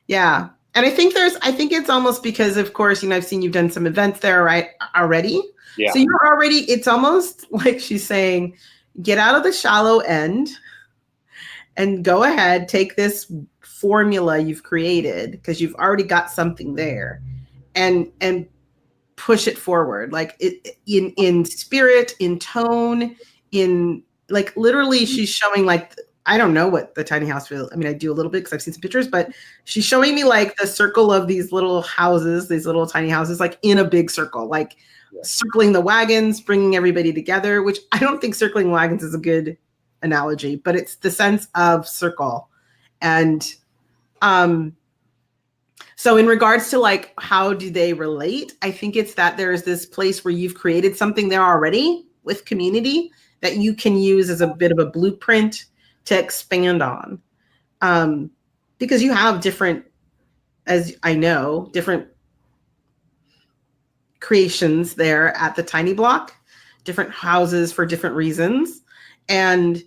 S1: Yeah. And I think it's almost because, of course, I've seen you've done some events there, right, already.
S3: Yeah.
S1: So you're already, it's almost like she's saying, get out of the shallow end and go ahead, take this formula you've created, because you've already got something there, and push it forward, in spirit, in tone, in like literally she's showing like, I don't know what the tiny house feels. I mean, I do a little bit because I've seen some pictures, but she's showing me like the circle of these little houses, these little tiny houses, like in a big circle, like circling the wagons, bringing everybody together, which I don't think circling wagons is a good analogy, but it's the sense of circle. And so in regards to like, how do they relate? I think it's that there's this place where you've created something there already with community that you can use as a bit of a blueprint to expand on. Because you have different, as I know, different creations there at the tiny block, different houses for different reasons. And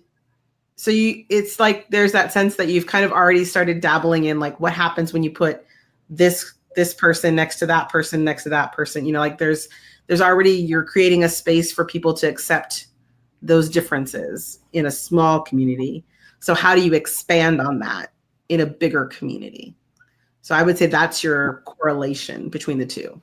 S1: so it's like, there's that sense that you've kind of already started dabbling in like what happens when you put this person next to that person, next to that person, you know, like there's already, you're creating a space for people to accept those differences in a small community. So how do you expand on that in a bigger community? So I would say that's your correlation between the two.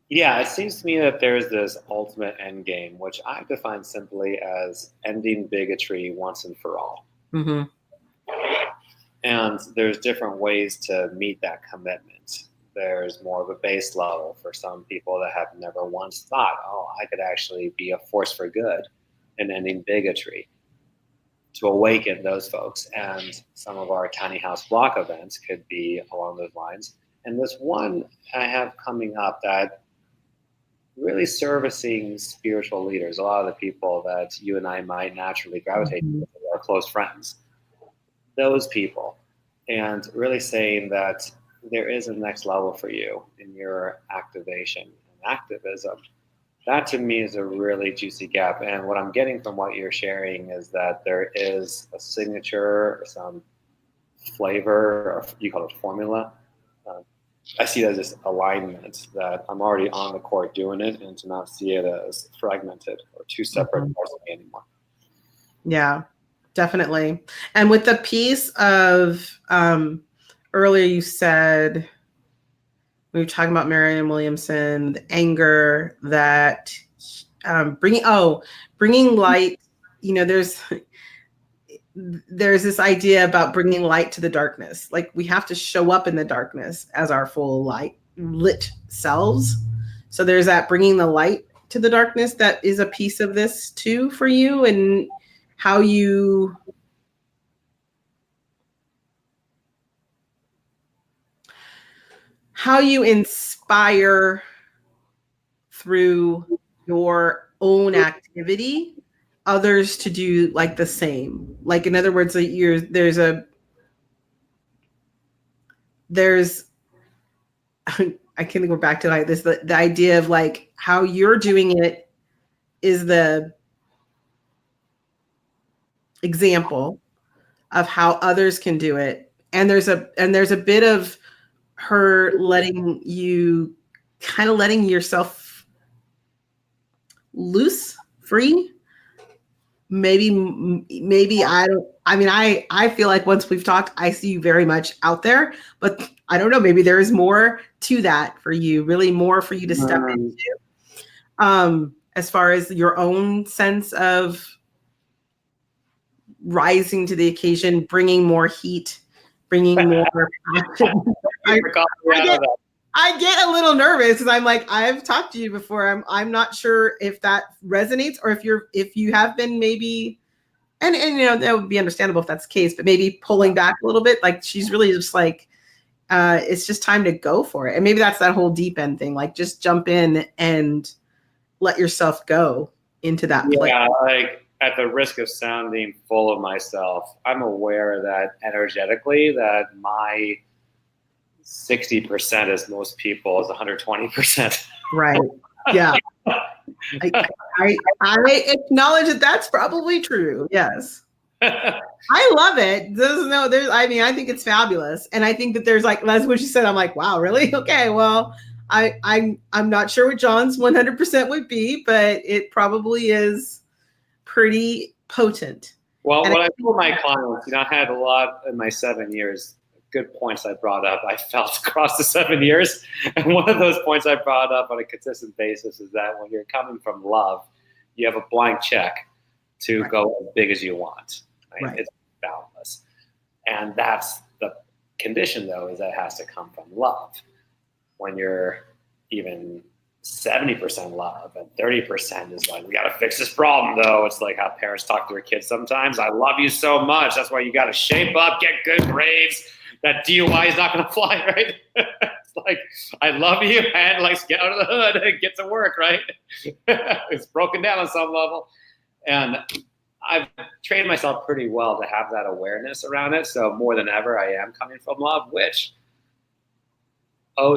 S3: Yeah, it seems to me that there's this ultimate end game, which I define simply as ending bigotry once and for all.
S1: Mm-hmm.
S3: And there's different ways to meet that commitment. There's more of a base level for some people that have never once thought, oh, I could actually be a force for good in ending bigotry, to awaken those folks. And some of our tiny house block events could be along those lines. And this one I have coming up that really servicing spiritual leaders, a lot of the people that you and I might naturally gravitate to, our close friends, those people, and really saying that there is a next level for you in your activation and activism. That to me is a really juicy gap. And what I'm getting from what you're sharing is that there is a signature or some flavor, or you call it formula. I see it as this alignment that I'm already on the court doing it, and to not see it as fragmented or two separate parts of me anymore.
S1: Yeah, definitely. And with the piece of earlier, you said we were talking about Marianne Williamson, the anger that bringing light. You know, there's this idea about bringing light to the darkness. Like we have to show up in the darkness as our full light lit selves. So there's that bringing the light to the darkness that is a piece of this too for you, and how you inspire through your own activity others to do like the same. Like in other words, there's I can't think we're back to like this, the idea of like how you're doing it is the example of how others can do it. And there's a bit of her letting yourself loose, free. Maybe I feel like once we've talked, I see you very much out there, but I don't know, maybe there is more to that for you, really more for you to step into, as far as your own sense of rising to the occasion, bringing more heat, bringing more passion. I get a little nervous because I'm like, I've talked to you before. I'm not sure if that resonates, or if you have been maybe, and you know, that would be understandable if that's the case, but maybe pulling back a little bit. Like she's really just like, it's just time to go for it. And maybe that's that whole deep end thing. Like just jump in and let yourself go into that place.
S3: Yeah, like at the risk of sounding full of myself, I'm aware that energetically that my 60% as most people is 120%.
S1: Right. Yeah. I acknowledge that that's probably true. Yes. I love it. I think it's fabulous. And I think that there's like, that's what she said. I'm like, wow, really? Okay. Well, I'm not sure what John's 100% would be, but it probably is pretty potent.
S3: Well, when I told my clients, you know, I had a lot in my 7 years, good points I brought up, I felt across the 7 years. And one of those points I brought up on a consistent basis is that when you're coming from love, you have a blank check to
S1: Right.
S3: go as big as you want. Right?
S1: Right.
S3: It's boundless. And that's the condition, though, is that it has to come from love. When you're even 70% love and 30% is like, we got to fix this problem, though. It's like how parents talk to their kids sometimes. I love you so much. That's why you got to shape up, get good grades. That DUI is not going to fly, right? It's like, I love you, and let's get out of the hood and get to work, right? It's broken down on some level. And I've trained myself pretty well to have that awareness around it. So more than ever, I am coming from love, which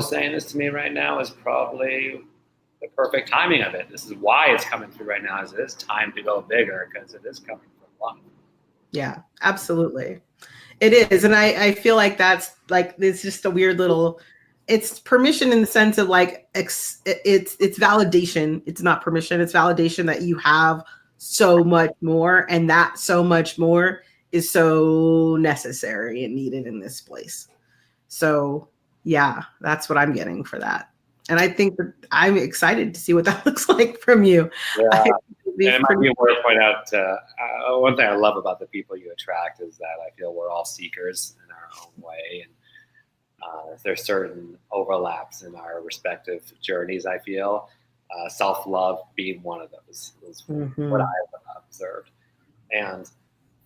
S3: saying this to me right now is probably the perfect timing of it. This is why it's coming through right now, is it is time to go bigger, because it is coming from love.
S1: Yeah, absolutely. It is. And I feel like that's like, it's just a weird little, it's permission in the sense of like, it's validation. It's not permission. It's validation that you have so much more, and that so much more is so necessary and needed in this place. So yeah, that's what I'm getting for that. And I think that I'm excited to see what that looks like from you.
S3: Yeah. And it might be worth pointing out, one thing I love about the people you attract is that I feel we're all seekers in our own way. And there's certain overlaps in our respective journeys, I feel. Self-love being one of those is what I've observed. And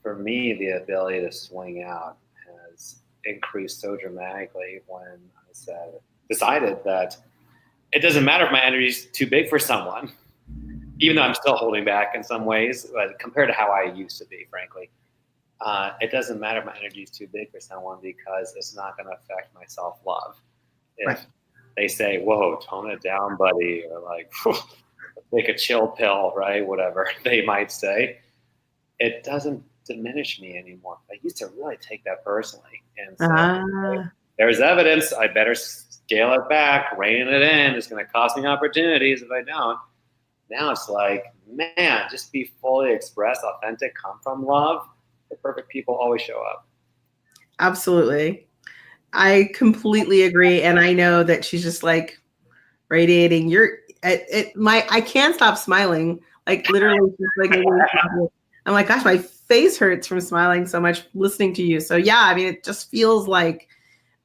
S3: for me, the ability to swing out has increased so dramatically when I decided that it doesn't matter if my energy is too big for someone, even though I'm still holding back in some ways, but compared to how I used to be, frankly. It doesn't matter if my energy is too big for someone, because it's not going to affect my self-love. If they say, whoa, tone it down, buddy, or like, take a chill pill, right? Whatever they might say, it doesn't diminish me anymore. I used to really take that personally. And so there's evidence. I better scale it back, rein it in. It's going to cost me opportunities if I don't. Now it's like, man, just be fully expressed, authentic, come from love. The perfect people always show up.
S1: Absolutely. I completely agree. And I know that she's just like radiating. I can't stop smiling. Like literally, just like I'm like, gosh, my face hurts from smiling so much listening to you. So yeah, I mean, it just feels like,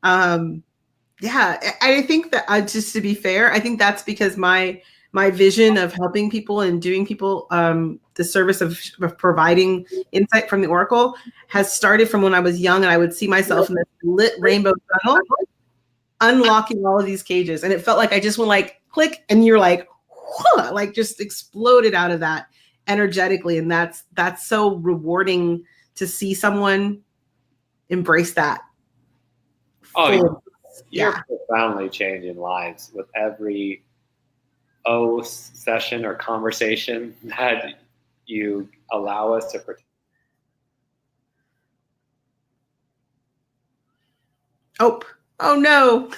S1: yeah, I think that just to be fair, I think that's because my vision of helping people and doing people the service of providing insight from the Oracle has started from when I was young, and I would see myself in this lit rainbow tunnel, unlocking all of these cages. And it felt like I just went like click, and you're like, whoa, like just exploded out of that energetically. And that's so rewarding to see someone embrace that.
S3: Oh, you're profoundly changing lives with every session or conversation that you allow us to protect.
S1: Oh no.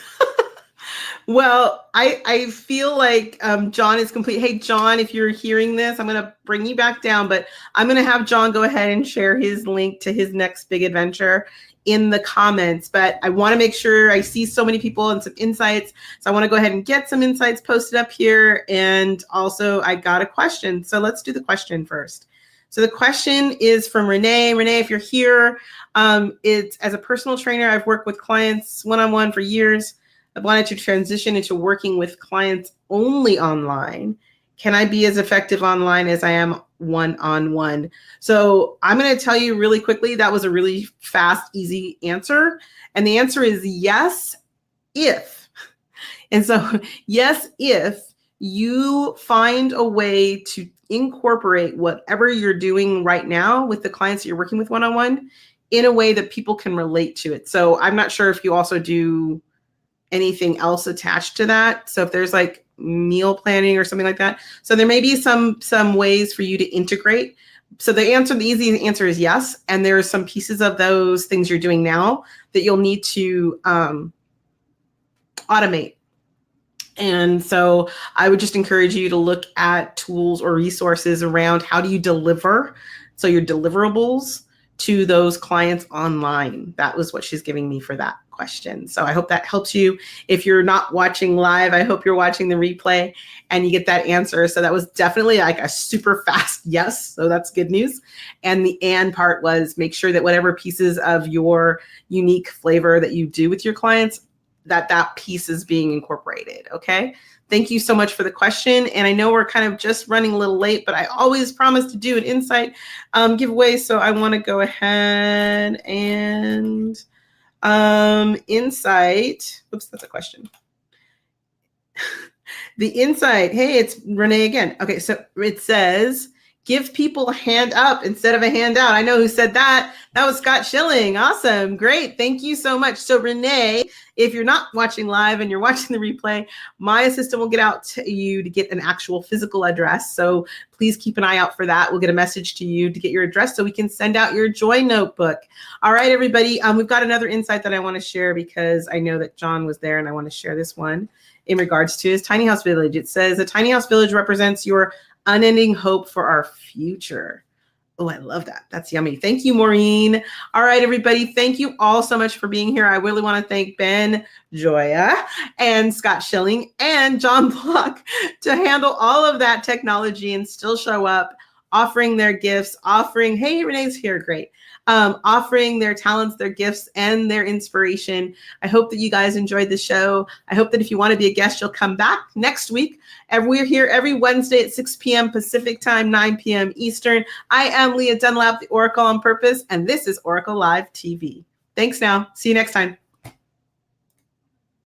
S1: Well, I feel like John is complete. Hey, John, if you're hearing this, I'm going to bring you back down, but I'm going to have John go ahead and share his link to his next big adventure in the comments. But I want to make sure, I see so many people and some insights. So I want to go ahead and get some insights posted up here. And also I got a question. So let's do the question first. So the question is from Renee. Renee, if you're here, it's as a personal trainer, I've worked with clients one-on-one for years. I wanted to transition into working with clients only online. Can I be as effective online as I am one-on-one? So I'm going to tell you really quickly, that was a really fast, easy answer. And the answer is yes, if. And so yes, if you find a way to incorporate whatever you're doing right now with the clients that you're working with one-on-one in a way that people can relate to it. So I'm not sure if you also do anything else attached to that. So if there's like meal planning or something like that. So there may be some ways for you to integrate. So the easy answer is yes. And there are some pieces of those things you're doing now that you'll need to automate. And so I would just encourage you to look at tools or resources around how do you deliver. So your deliverables to those clients online. That was what she's giving me for that question. So I hope that helps you. If you're not watching live, I hope you're watching the replay and you get that answer. So that was definitely like a super fast yes. So that's good news. And the and part was make sure that whatever pieces of your unique flavor that you do with your clients, that piece is being incorporated. Okay. Thank you so much for the question. And I know we're kind of just running a little late, but I always promise to do an insight giveaway. So I want to go ahead and insight. Oops, that's a question. The insight. Hey, it's Renee again. Okay, so it says, give people a hand up instead of a handout. I know who said that. That was Scott Schilling. Awesome. Great. Thank you so much. So Renee, if you're not watching live and you're watching the replay, my assistant will get out to you to get an actual physical address. So please keep an eye out for that. We'll get a message to you to get your address so we can send out your Joy Notebook. All right, everybody. We've got another insight that I want to share because I know that John was there and I want to share this one in regards to his tiny house village. It says a tiny house village represents your unending hope for our future. Oh, I love that. That's yummy. Thank you, Maureen. All right, everybody. Thank you all so much for being here. I really want to thank Ben Gioia and Scott Schilling and John Block to handle all of that technology and still show up, offering their gifts, hey, Renee's here. Great. Offering their talents, their gifts, and their inspiration. I hope that you guys enjoyed the show. I hope that if you want to be a guest, you'll come back next week. And we're here every Wednesday at 6 p.m. Pacific time, 9 p.m. Eastern. I am Leah Dunlap, the Oracle on Purpose, and this is Oracle Live TV. Thanks now. See you next time.